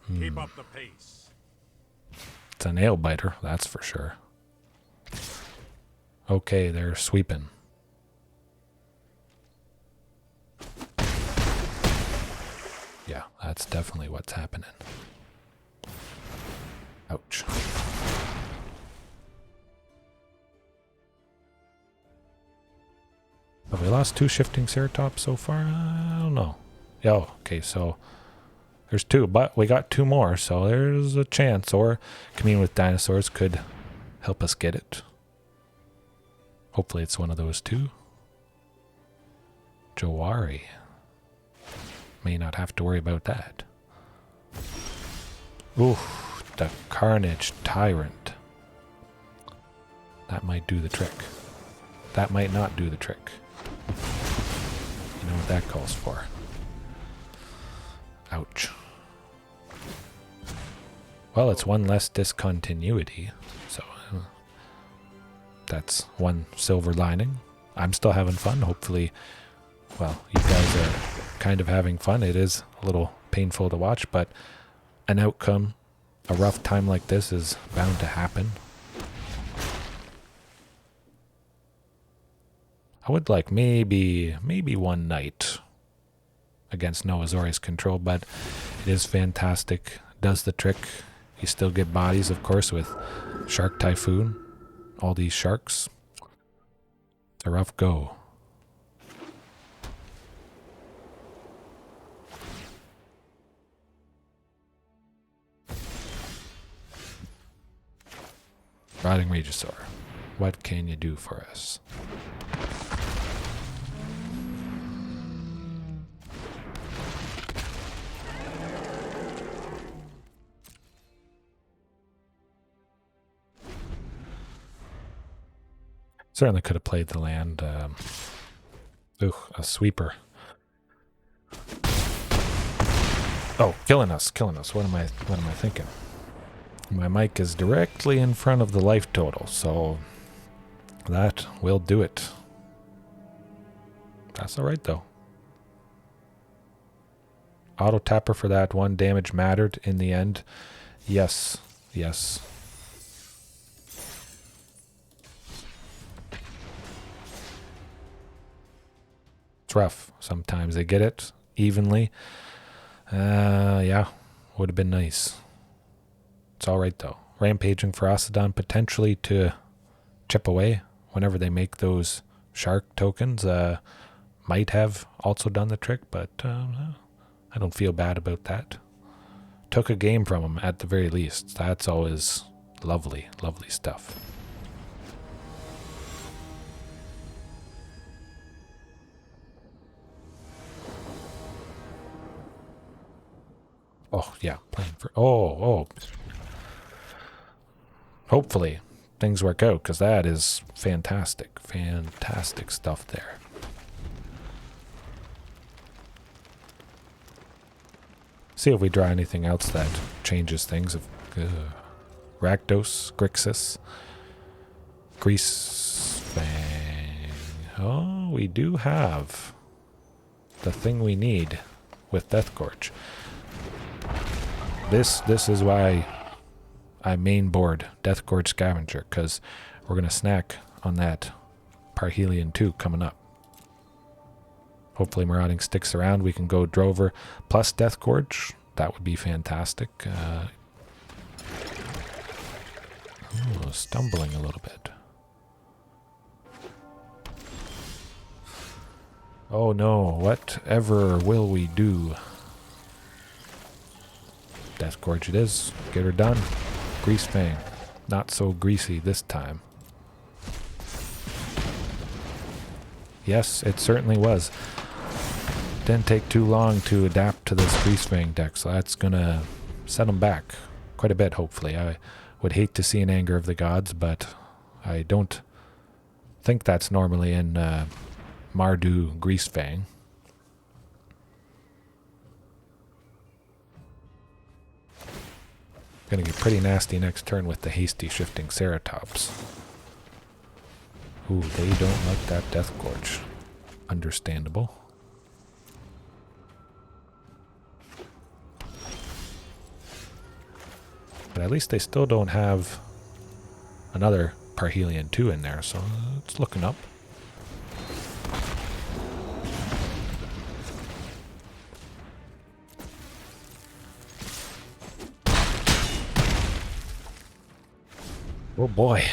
Keep up the pace. It's a nail biter, that's for sure. Okay, they're sweeping. Yeah, that's definitely what's happening. Ouch. Have we lost 2 Shifting Ceratops so far? I don't know. Yeah, okay, so there's 2, but we got 2 more, so there's a chance. Or Commune with Dinosaurs could help us get it. Hopefully it's one of those 2. Jawari. May not have to worry about that. Ooh, the Carnage Tyrant. That might do the trick. That might not do the trick. You know what that calls for. Ouch. Well, it's one less discontinuity, so that's one silver lining. I'm still having fun. Hopefully, well, you guys are kind of having fun. It is a little painful to watch, but an outcome, a rough time like this is bound to happen. I would like maybe one night against no Azorius control, but it is fantastic. Does the trick. You still get bodies, of course, with Shark Typhoon. All these sharks. It's a rough go. Rotting Regisaur. What can you do for us? Certainly could have played the land. A sweeper. Oh, killing us. What am I thinking? My mic is directly in front of the life total, so that will do it. That's alright though. Auto tapper for that one. Damage mattered in the end. Yes. Yes. It's rough. Sometimes they get it evenly. Yeah. Would have been nice. It's alright though. Rampaging Ferocidon potentially to chip away whenever they make those shark tokens. Might have also done the trick, but I don't feel bad about that. Took a game from them at the very least. That's always lovely, lovely stuff. Oh, yeah, playing for... Oh. Hopefully things work out, because that is fantastic. Fantastic stuff there. See if we draw anything else that changes things. Rakdos, Grixis, Greasefang. Oh, we do have the thing we need with Deathgorge. This is why I main board Deathgorge Scavenger, because we're going to snack on that Parhelion 2 coming up. Hopefully Marauding sticks around. We can go Drover plus Deathgorge. That would be fantastic. Stumbling a little bit. Oh no, whatever will we do? Deathgorge it is. Get her done. Greasefang. Not so greasy this time. Yes, it certainly was. Didn't take too long to adapt to this Greasefang deck, so that's gonna set them back quite a bit, hopefully. I would hate to see an Anger of the Gods, but I don't think that's normally in Mardu Greasefang. Gonna get pretty nasty next turn with the hasty Shifting Ceratops. Ooh, they don't like that Deathgorge. Understandable. But at least they still don't have another Parhelion 2 in there, so it's looking up. Oh boy.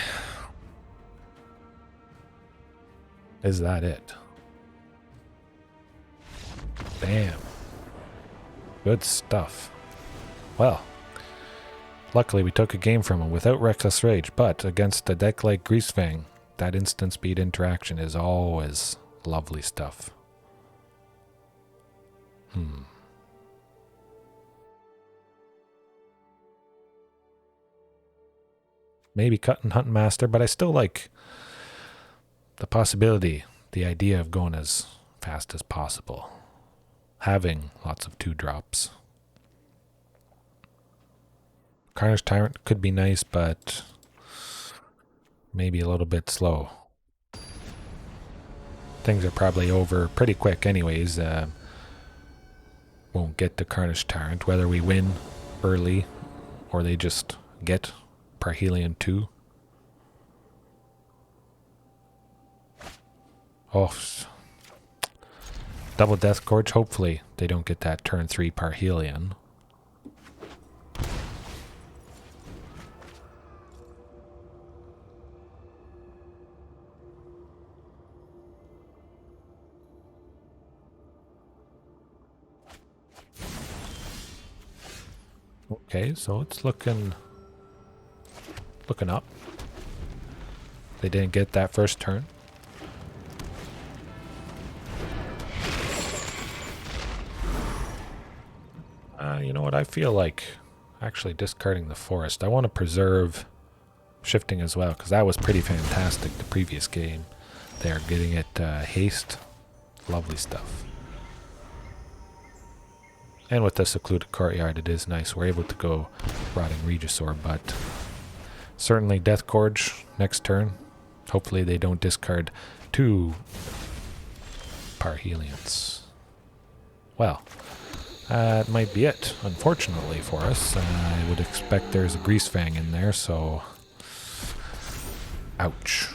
Is that it? Bam. Good stuff. Well, luckily we took a game from him without Reckless Rage, but against a deck like Greasefang, that instant speed interaction is always lovely stuff. Maybe cutting Huntmaster, but I still like the possibility, the idea of going as fast as possible. Having lots of 2-drops. Carnage Tyrant could be nice, but maybe a little bit slow. Things are probably over pretty quick anyways. Won't get the Carnage Tyrant, whether we win early or they just get Parhelion 2. Oh, double Deathgorge. Hopefully they don't get that turn 3 Parhelion. Okay, so it's looking up. They didn't get that first turn. You know what? I feel like actually discarding the forest. I want to preserve shifting as well, because that was pretty fantastic the previous game. They're getting it haste. Lovely stuff. And with the Secluded Courtyard, it is nice. We're able to go Rotting Regisaur, but certainly Deathgorge next turn. Hopefully they don't discard 2 Parhelions. Well, that might be it, unfortunately for us. I would expect there's a Greasefang in there, so... Ouch.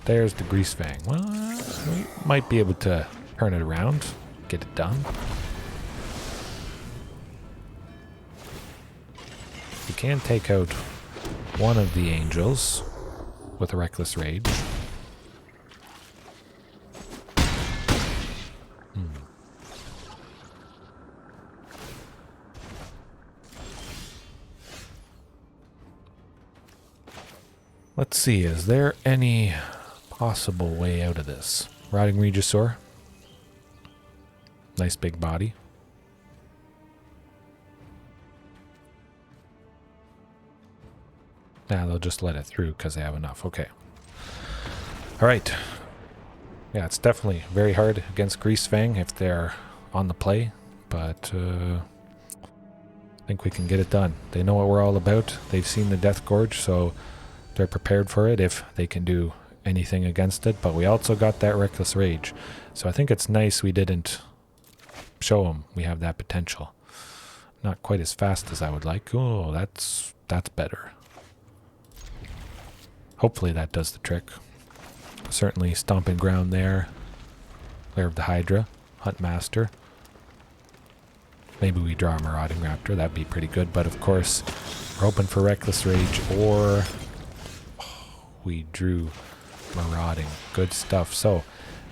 There's the Greasefang. Well, we might be able to turn it around, get it done. We can take out one of the angels with a Reckless Rage. Let's see, is there any possible way out of this? Rotting Regisaur. Nice big body. Nah, they'll just let it through because they have enough. Okay. All right. Yeah, it's definitely very hard against Greasefang if they're on the play, but I think we can get it done. They know what we're all about. They've seen the Death Gorge, so they're prepared for it if they can do anything against it. But we also got that Reckless Rage, so I think it's nice we didn't show them we have that potential. Not quite as fast as I would like. Oh, that's better. Hopefully that does the trick. Certainly Stomping Ground there. Lair of the Hydra. Huntmaster. Maybe we draw a Marauding Raptor. That'd be pretty good. But of course, we're hoping for Reckless Rage or... we drew Marauding. Good stuff. So,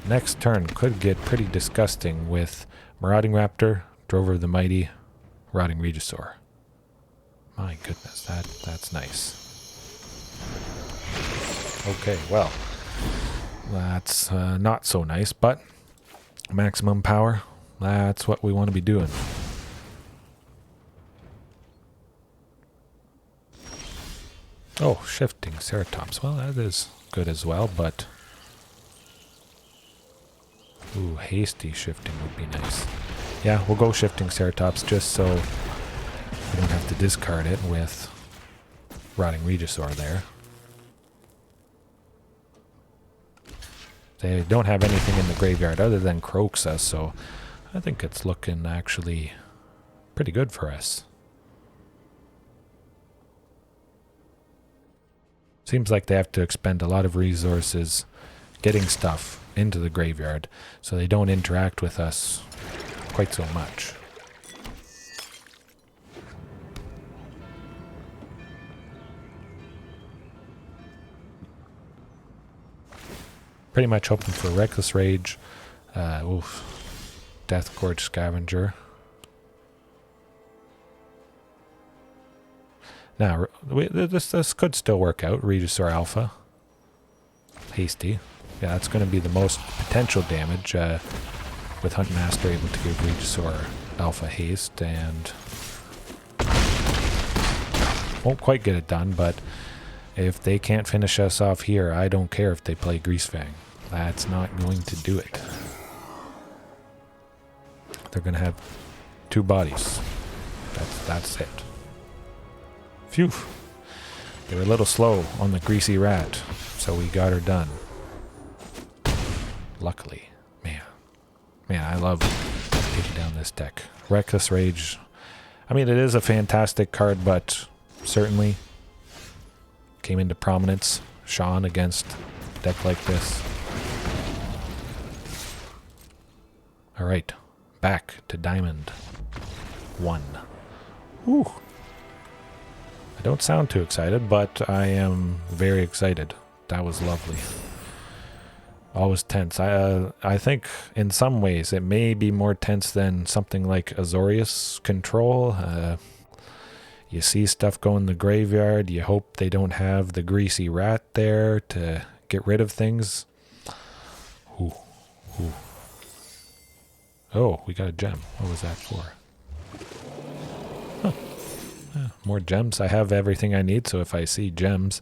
next turn could get pretty disgusting with Marauding Raptor, Drover of the Mighty, Rotting Regisaur. My goodness, that's nice. Okay, well, that's not so nice, but maximum power, that's what we want to be doing. Oh, Shifting Ceratops. Well, that is good as well, but... ooh, hasty shifting would be nice. Yeah, we'll go Shifting Ceratops just so we don't have to discard it with Rotting Regisaur there. They don't have anything in the graveyard other than Croxa, so I think it's looking actually pretty good for us. Seems like they have to expend a lot of resources getting stuff into the graveyard, so they don't interact with us quite so much. Pretty much hoping for Reckless Rage, Death Gorge Scavenger. Now, this could still work out. Regisaur Alpha. Hasty. Yeah, that's going to be the most potential damage with Huntmaster able to give Regisaur Alpha haste, and won't quite get it done, but if they can't finish us off here, I don't care if they play Greasefang. That's not going to do it. They're going to have two bodies. That's it. Phew. They were a little slow on the Greasy Rat, so we got her done. Luckily. Man, I love taking down this deck. Reckless Rage. I mean, it is a fantastic card, but certainly came into prominence. Sean against a deck like this. Alright, back to Diamond 1. Whew. I don't sound too excited, but I am very excited. That was lovely. Always tense. I think in some ways it may be more tense than something like Azorius Control. You see stuff go in the graveyard. You hope they don't have the Greasy Rat there to get rid of things. Ooh. Oh, we got a gem. What was that for? Huh. Yeah, more gems. I have everything I need, so if I see gems,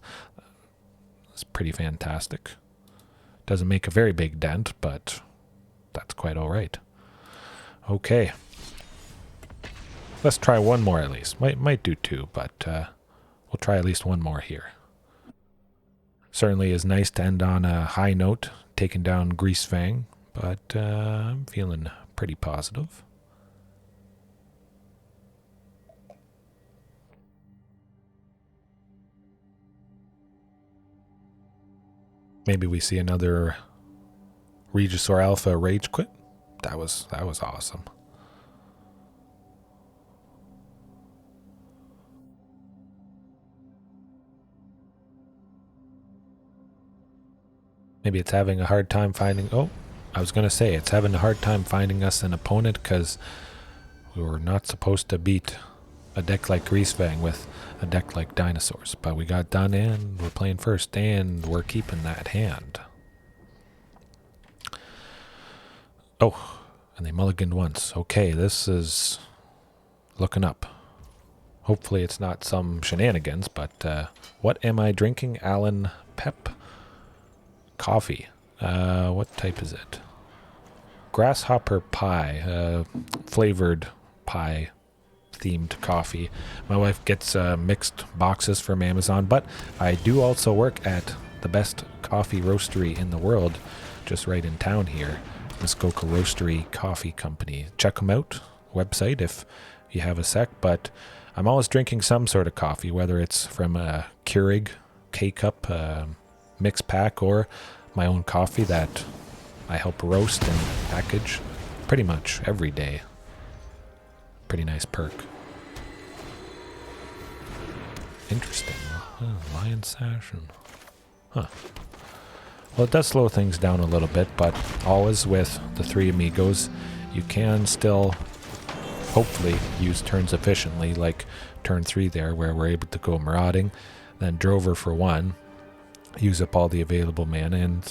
it's pretty fantastic. Doesn't make a very big dent, but that's quite all right. Okay. Let's try one more at least. Might do two, but we'll try at least one more here. Certainly is nice to end on a high note, taking down Greasefang, but I'm feeling pretty positive. Maybe we see another Regisaur Alpha Rage Quit. That was awesome. Maybe it's having a hard time finding... oh, I was going to say, it's having a hard time finding us an opponent because we were not supposed to beat a deck like Greasefang with a deck like Dinosaurs. But we got done and we're playing first and we're keeping that hand. Oh, and they mulliganed once. Okay, this is looking up. Hopefully it's not some shenanigans, but what am I drinking? Alan Pep coffee. What type is it? Grasshopper pie, flavored pie themed coffee. My wife gets mixed boxes from Amazon, but I do also work at the best coffee roastery in the world, just right in town here, Muskoka Roastery Coffee Company. Check them out, website if you have a sec, but I'm always drinking some sort of coffee, whether it's from a Keurig K-Cup mix pack or my own coffee that I help roast and package pretty much every day. Pretty nice perk. Interesting. Lion Sash and... Huh. Well, it does slow things down a little bit, but always with the three amigos, you can still hopefully use turns efficiently, like turn 3 there, where we're able to go marauding, then drover for 1, use up all the available mana, and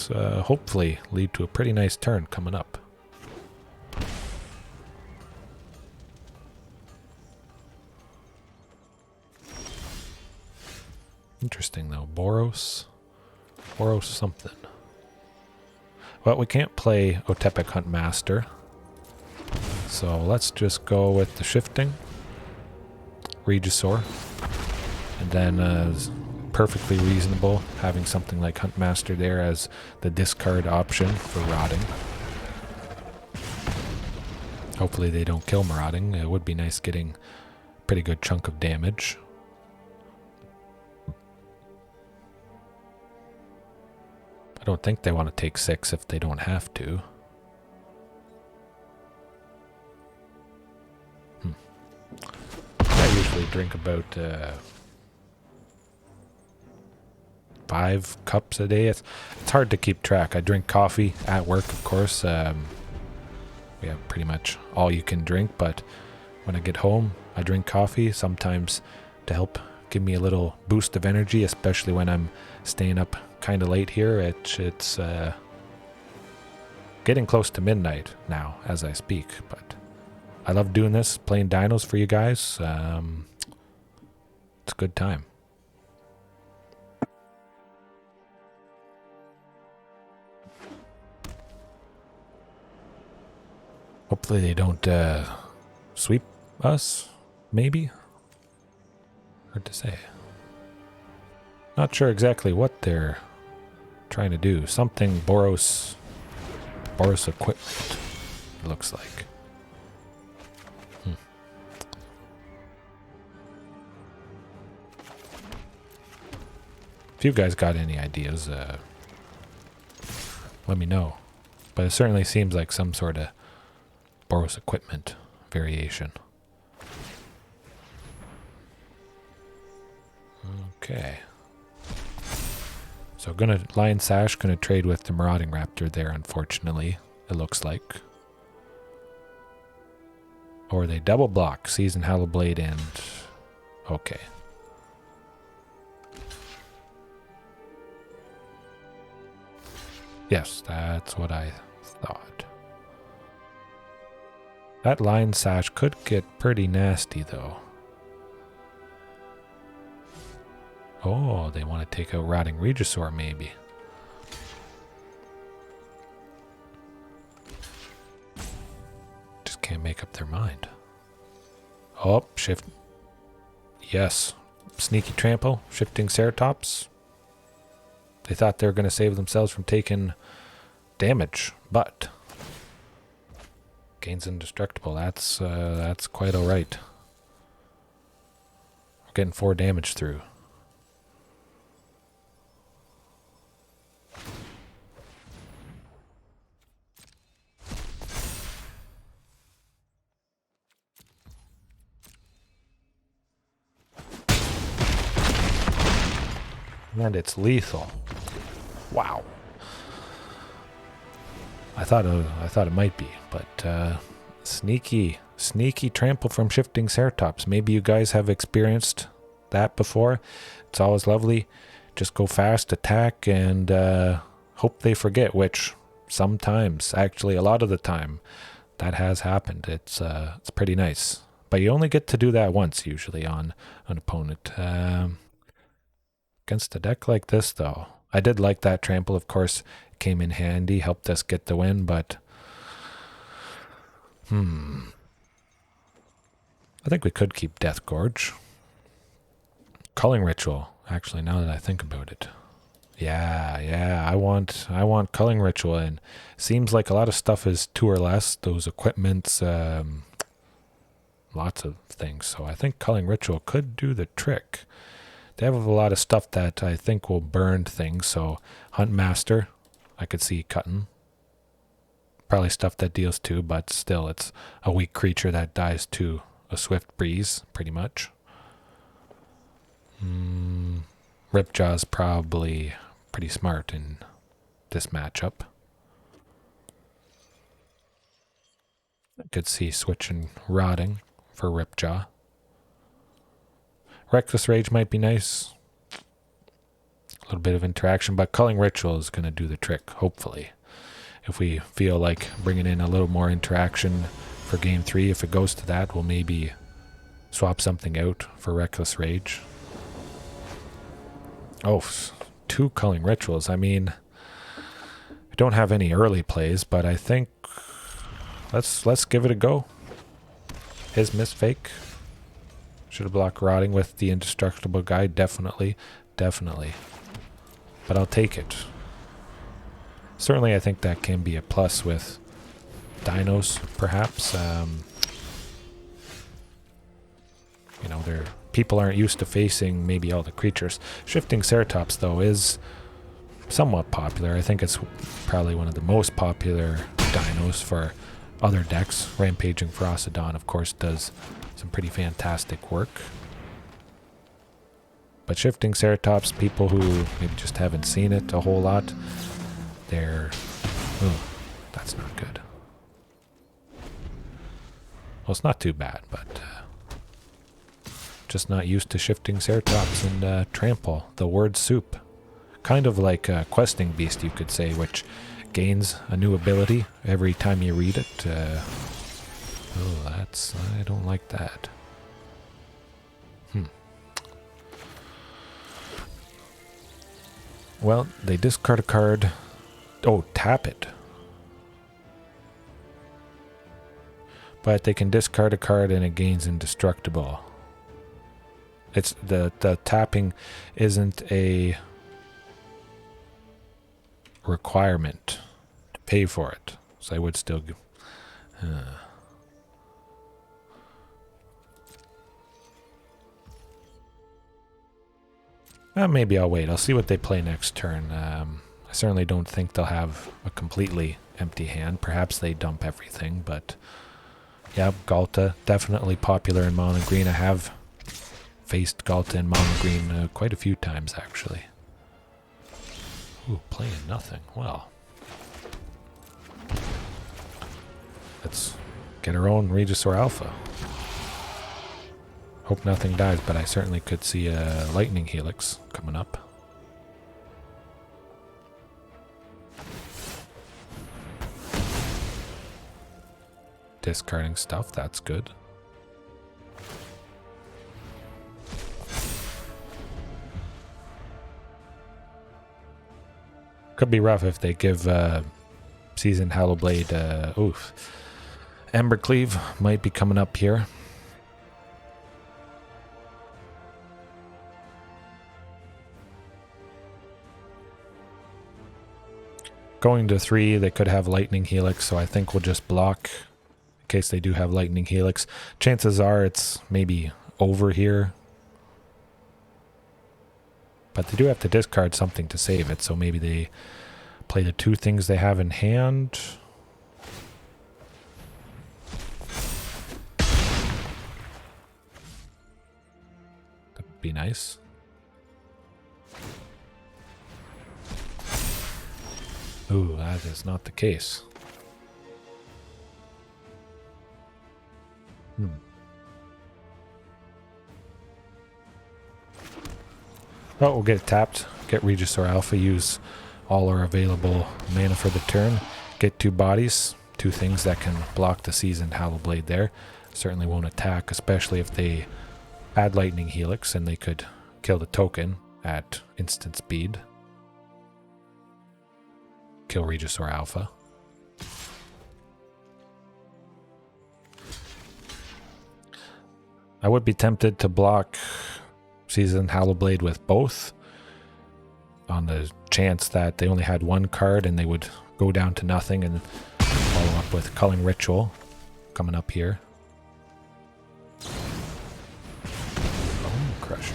hopefully lead to a pretty nice turn coming up. Interesting though, Boros something. Well, we can't play Otepec Huntmaster, so let's just go with the Shifting Regisaur, and then perfectly reasonable having something like Huntmaster there as the discard option for Rotting. Hopefully they don't kill Marauding. It would be nice getting a pretty good chunk of damage. I don't think they want to take 6 if they don't have to. I usually drink about 5 cups a day. It's hard to keep track. I drink coffee at work, of course. We have pretty much all you can drink, but when I get home, I drink coffee, sometimes to help give me a little boost of energy, especially when I'm staying up kind of late here. It's getting close to midnight now as I speak, but I love doing this, playing dinos for you guys. It's a good time. Hopefully they don't sweep us, maybe? Hard to say. Not sure exactly what they're trying to do. Something Boros equipment, it looks like. If you guys got any ideas, let me know. But it certainly seems like some sort of Boros equipment variation. Okay. So Lion Sash gonna trade with the Marauding Raptor there, unfortunately, it looks like. Or they double block Season Hallowblade and... Okay. Yes, that's what I thought. That Lion Sash could get pretty nasty, though. Oh, they want to take out Rotting Regisaur, maybe. Just can't make up their mind. Oh, shift. Yes. Sneaky Trample, Shifting Ceratops. They thought they were going to save themselves from taking damage, but gains indestructible. That's quite alright. We're getting 4 damage through. And it's lethal. Wow. I thought it might be, but sneaky trample from Shifting Ceratops. Maybe you guys have experienced that before. It's always lovely. Just go fast, attack, and hope they forget, which sometimes, actually a lot of the time, that has happened. It's pretty nice. But you only get to do that once usually on an opponent. Against a deck like this, though, I did like that trample. Of course, came in handy, helped us get the win, but I think we could keep Death Gorge. Culling Ritual, actually, now that I think about it. Yeah, I want Culling Ritual, and seems like a lot of stuff is 2 or less. Those equipments, lots of things. So I think Culling Ritual could do the trick. They have a lot of stuff that I think will burn things. So Huntmaster, I could see cutting. Probably stuff that deals 2, but still, it's a weak creature that dies to a swift breeze, pretty much. Ripjaw's probably pretty smart in this matchup. I could see switching Rotting for Ripjaw. Reckless Rage might be nice. A little bit of interaction, but Culling Ritual is going to do the trick, hopefully. If we feel like bringing in a little more interaction for Game 3, if it goes to that, we'll maybe swap something out for Reckless Rage. Oh, 2 Culling Rituals. I mean, I don't have any early plays, but I think let's give it a go. His miss fake. Should have blocked Rotting with the Indestructible guy. Definitely. But I'll take it. Certainly, I think that can be a plus with Dinos, perhaps. You know, people aren't used to facing maybe all the creatures. Shifting Ceratops, though, is somewhat popular. I think it's probably one of the most popular dinos for other decks. Rampaging Ferocidon, of course, does some pretty fantastic work. But Shifting Ceratops, people who maybe just haven't seen it a whole lot, they're... Oh, that's not good. Well, it's not too bad, but... just not used to Shifting Ceratops and Trample, the word soup. Kind of like a questing beast, you could say, which gains a new ability every time you read it. I don't like that. Well, they discard a card. Oh, tap it. But they can discard a card and it gains indestructible. It's the tapping isn't a requirement to pay for it, so I would still maybe I'll wait. I'll see what they play next turn. I certainly don't think they'll have a completely empty hand. Perhaps they dump everything, but yeah, Ghalta, definitely popular in mono green. I have faced Ghalta in mono green quite a few times, actually. Ooh, playing nothing. Well, let's get our own Regisaur Alpha. Hope nothing dies, but I certainly could see a Lightning Helix coming up. Discarding stuff, that's good. Could be rough if they give Seasoned Hallowblade. Oof. Embercleave might be coming up here. Going to 3, they could have Lightning Helix, so I think we'll just block in case they do have Lightning Helix. Chances are it's maybe over here. But they do have to discard something to save it, so maybe they play the 2 things they have in hand. That would be nice. Ooh, that is not the case. Oh, we'll get it tapped. Get Regisaur Alpha, use all our available mana for the turn. Get 2 bodies, two things that can block the Seasoned Hallowblade there. Certainly won't attack, especially if they add Lightning Helix, and they could kill the token at instant speed. Kill Regisaur Alpha. I would be tempted to block Seasoned Hallowblade with both, on the chance that they only had one card and they would go down to nothing, and follow up with Culling Ritual coming up here. Bone Crusher.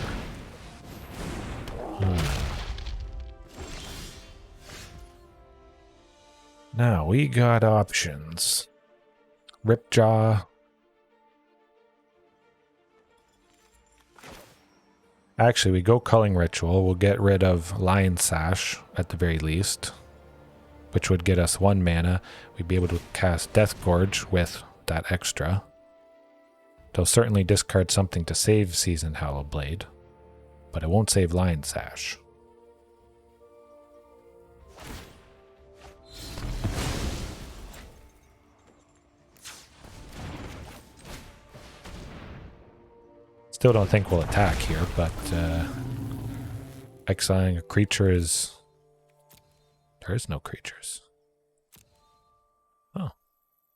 Now we got options. Ripjaw. Actually, we go Culling Ritual. We'll get rid of Lion Sash at the very least, which would get us 1 mana. We'd be able to cast Death Gorge with that extra. They'll certainly discard something to save Seasoned Hallowblade, but it won't save Lion Sash. Still don't think we'll attack here, but exiling a creature is... There is no creatures. Oh.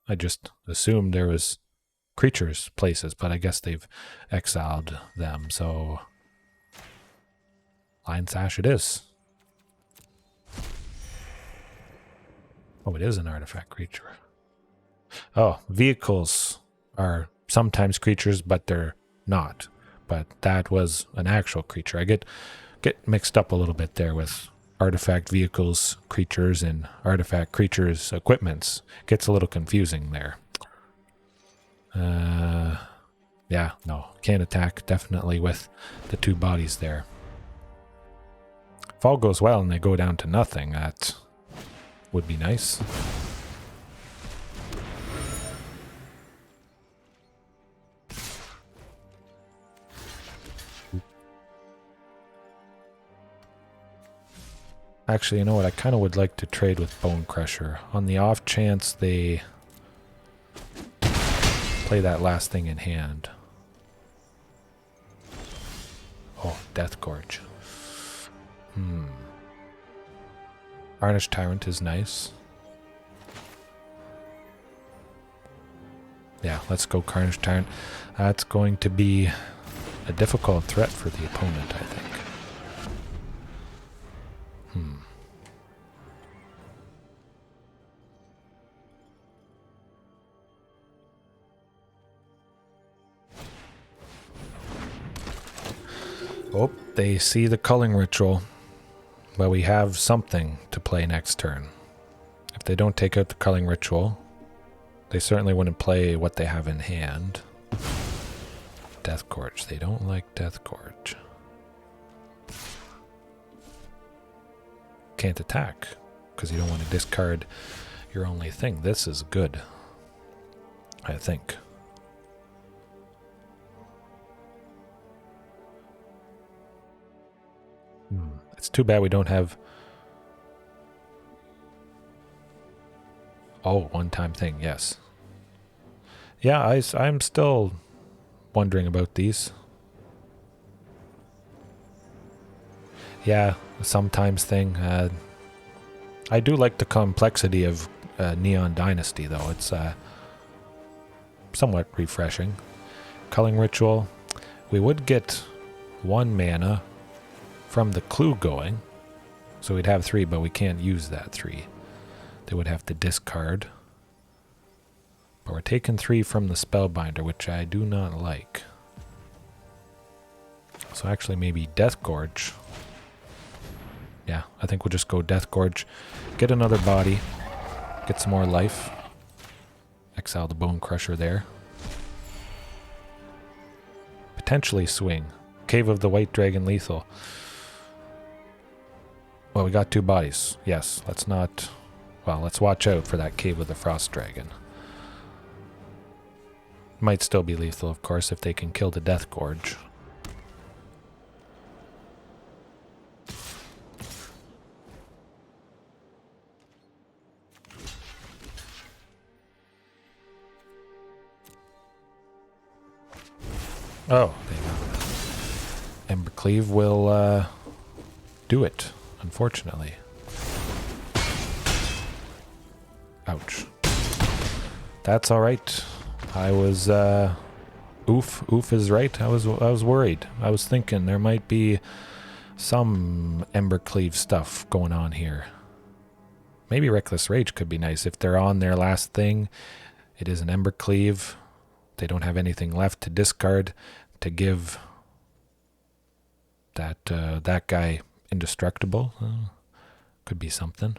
I just assumed there was creatures places, but I guess they've exiled them, so... Lion Sash it is. Oh, it is an artifact creature. Oh, vehicles are sometimes creatures, but they're not. But that was an actual creature. I get mixed up a little bit there with artifact vehicles, creatures, and artifact creatures, equipments. Gets a little confusing there. Yeah, no, can't attack definitely with the 2 bodies there. If all goes well and they go down to nothing, that would be nice. Actually, you know what? I kind of would like to trade with Bone Crusher. On the off chance they play that last thing in hand. Oh, Death Gorge. Carnage Tyrant is nice. Yeah, let's go Carnage Tyrant. That's going to be a difficult threat for the opponent, I think. Oh, they see the Culling Ritual. But we have something to play next turn. If they don't take out the Culling Ritual, they certainly wouldn't play what they have in hand. Death Gorge. They don't like Death Gorge. Can't attack, because you don't want to discard your only thing. This is good, I think. It's too bad we don't have... Oh, one-time thing, yes. Yeah, I'm still wondering about these. Yeah, sometimes thing. I do like the complexity of Neon Dynasty, though. It's somewhat refreshing. Culling Ritual. We would get 1 mana from the clue going, so we'd have 3, but we can't use that 3. They would have to discard. But we're taking 3 from the Spellbinder, which I do not like. So actually maybe Death Gorge. Yeah, I think we'll just go Death Gorge. Get another body. Get some more life. Exile the Bone Crusher there. Potentially swing. Cave of the White Dragon lethal. Well, we got 2 bodies. Yes, let's not... Well, let's watch out for that Cave of the Frost Dragon. Might still be lethal, of course, if they can kill the Death Gorge. Oh, Embercleave will do it, unfortunately. Ouch. That's alright. I was Oof is right. I was worried. I was thinking there might be some Embercleave stuff going on here. Maybe Reckless Rage could be nice. If they're on their last thing, it is an Embercleave. They don't have anything left to discard to give that guy indestructible. Could be something.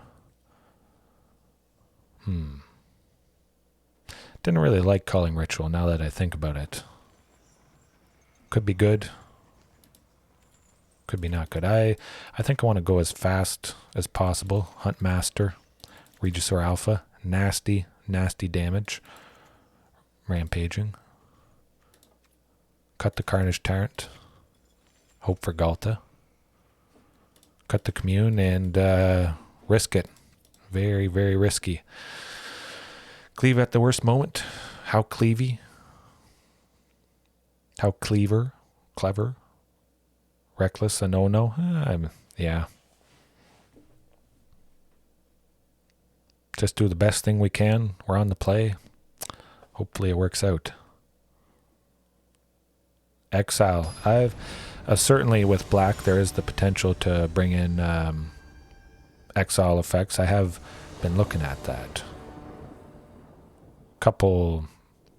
Didn't really like Culling Ritual now that I think about it. Could be good. Could be not good. I think I want to go as fast as possible. Huntmaster, Regisaur Alpha, nasty damage. Rampaging. Cut the Carnage Tyrant. Hope for Ghalta. Cut the Commune and risk it. Very, very risky. Cleave at the worst moment. How cleavy. How clever. Reckless, a no-no. Yeah. Just do the best thing we can. We're on the play. Hopefully it works out. Exile. I've certainly with black there is the potential to bring in exile effects. I have been looking at that. Couple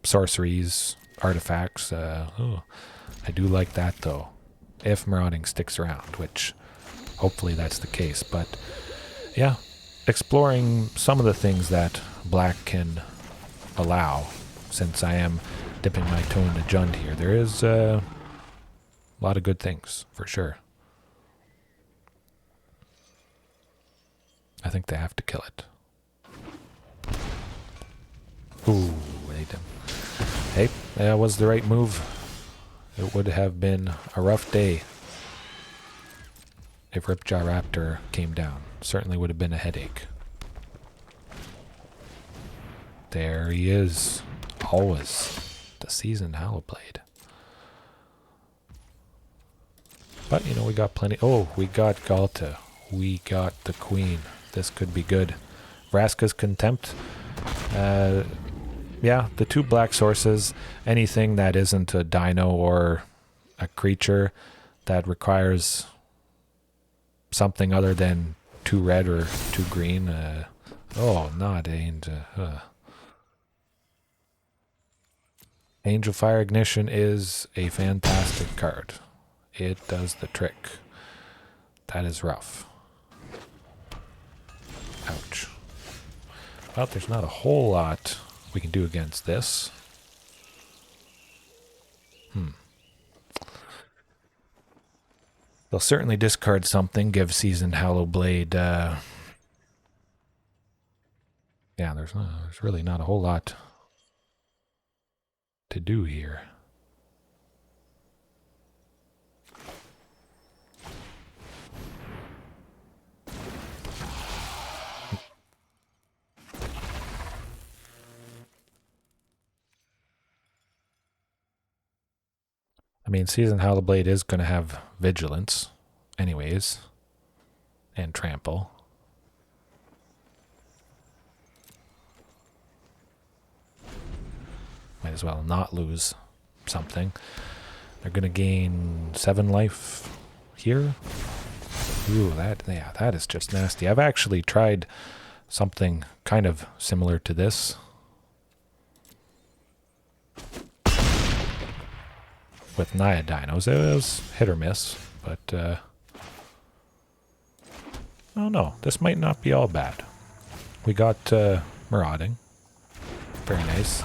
sorceries, artifacts. I do like that though. If Marauding sticks around, which hopefully that's the case. But yeah, exploring some of the things that black can allow, since I am dipping my toe in the Jund here. There is a lot of good things, for sure. I think they have to kill it. Ooh, they did. Hey, that was the right move. It would have been a rough day if Ripjaw Raptor came down. Certainly would have been a headache. There he is. Always. The seasoned Hallowblade. But, you know, we got plenty. Oh, we got Ghalta. We got the Queen. This could be good. Vraska's Contempt. Yeah, the two black sources, anything that isn't a dino or a creature that requires something other than 2 red or 2 green. Angel Fire Ignition is a fantastic card. It does the trick. That is rough. Ouch. Well, there's not a whole lot we can do against this. They'll certainly discard something, give Seasoned Hallowblade. Yeah, there's really not a whole lot to do here. I mean, Seasoned Hallowblade is going to have Vigilance anyways, and Trample. Might as well not lose something. They're going to gain 7 life here. Ooh, that is just nasty. I've actually tried something kind of similar to this. With Naya Dinos. It was hit or miss, but oh no, this might not be all bad. We got Marauding. Very nice.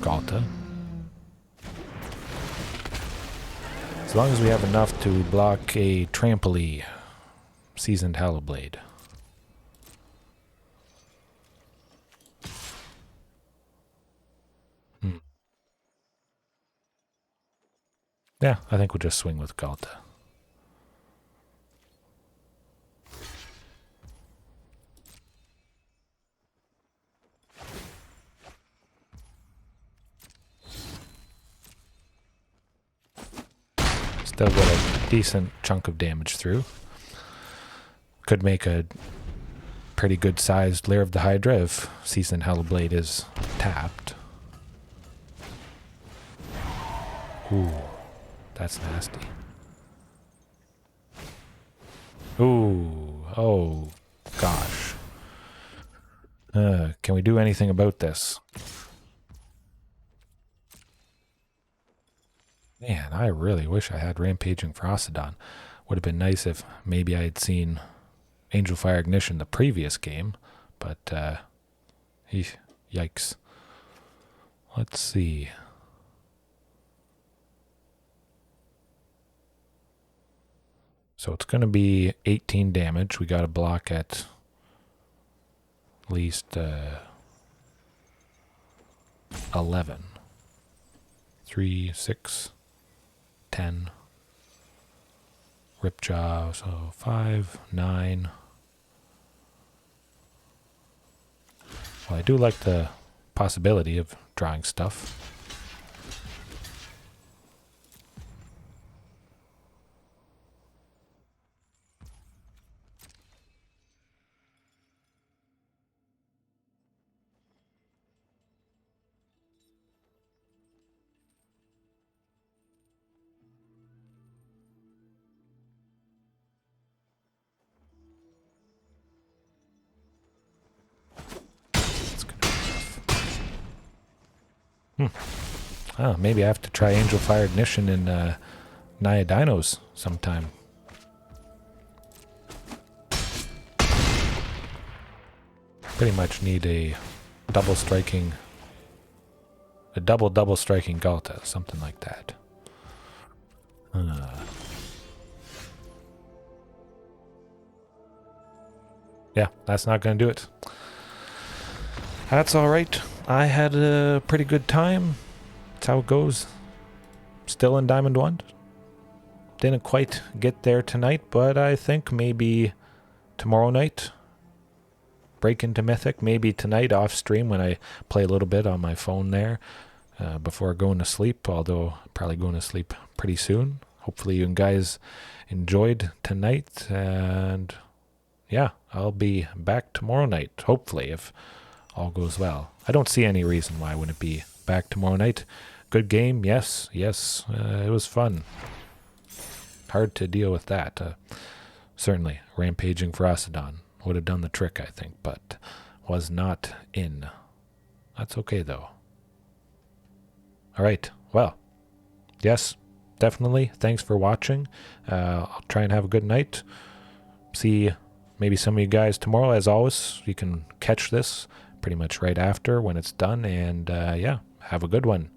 Ghalta. As long as we have enough to block a Trampoly Seasoned Hallowblade. Yeah, I think we'll just swing with Ghalta. Still get a decent chunk of damage through. Could make a pretty good sized Lair of the Hydra if Seasoned Hellblade is tapped. Ooh, that's nasty. Ooh, oh gosh. Can we do anything about this? Man, I really wish I had Rampaging Ferocidon. Would have been nice if maybe I had seen Angel Fire Ignition the previous game, but yikes. Let's see. So it's going to be 18 damage. We got to block at least 11. 3, 6, 10. Ripjaw, so 5, 9. Well, I do like the possibility of drawing stuff. Oh, maybe I have to try Angel Fire Ignition in Naya Dinos sometime. Pretty much need a double striking Ghalta, something like that. Yeah, that's not going to do it. That's alright. I had a pretty good time. That's how it goes. Still in Diamond 1. Didn't quite get there tonight, but I think maybe tomorrow night. Break into Mythic. Maybe tonight off stream when I play a little bit on my phone there before going to sleep, although probably going to sleep pretty soon. Hopefully you guys enjoyed tonight, and yeah, I'll be back tomorrow night, hopefully, if all goes well. I don't see any reason why I wouldn't be back tomorrow night. Good game, yes, it was fun. Hard to deal with that. Certainly, Rampaging Ferocidon would have done the trick, I think, but was not in. That's okay, though. Alright, well, yes, definitely, thanks for watching. I'll try and have a good night. See maybe some of you guys tomorrow. As always, you can catch this pretty much right after when it's done, and yeah, have a good one.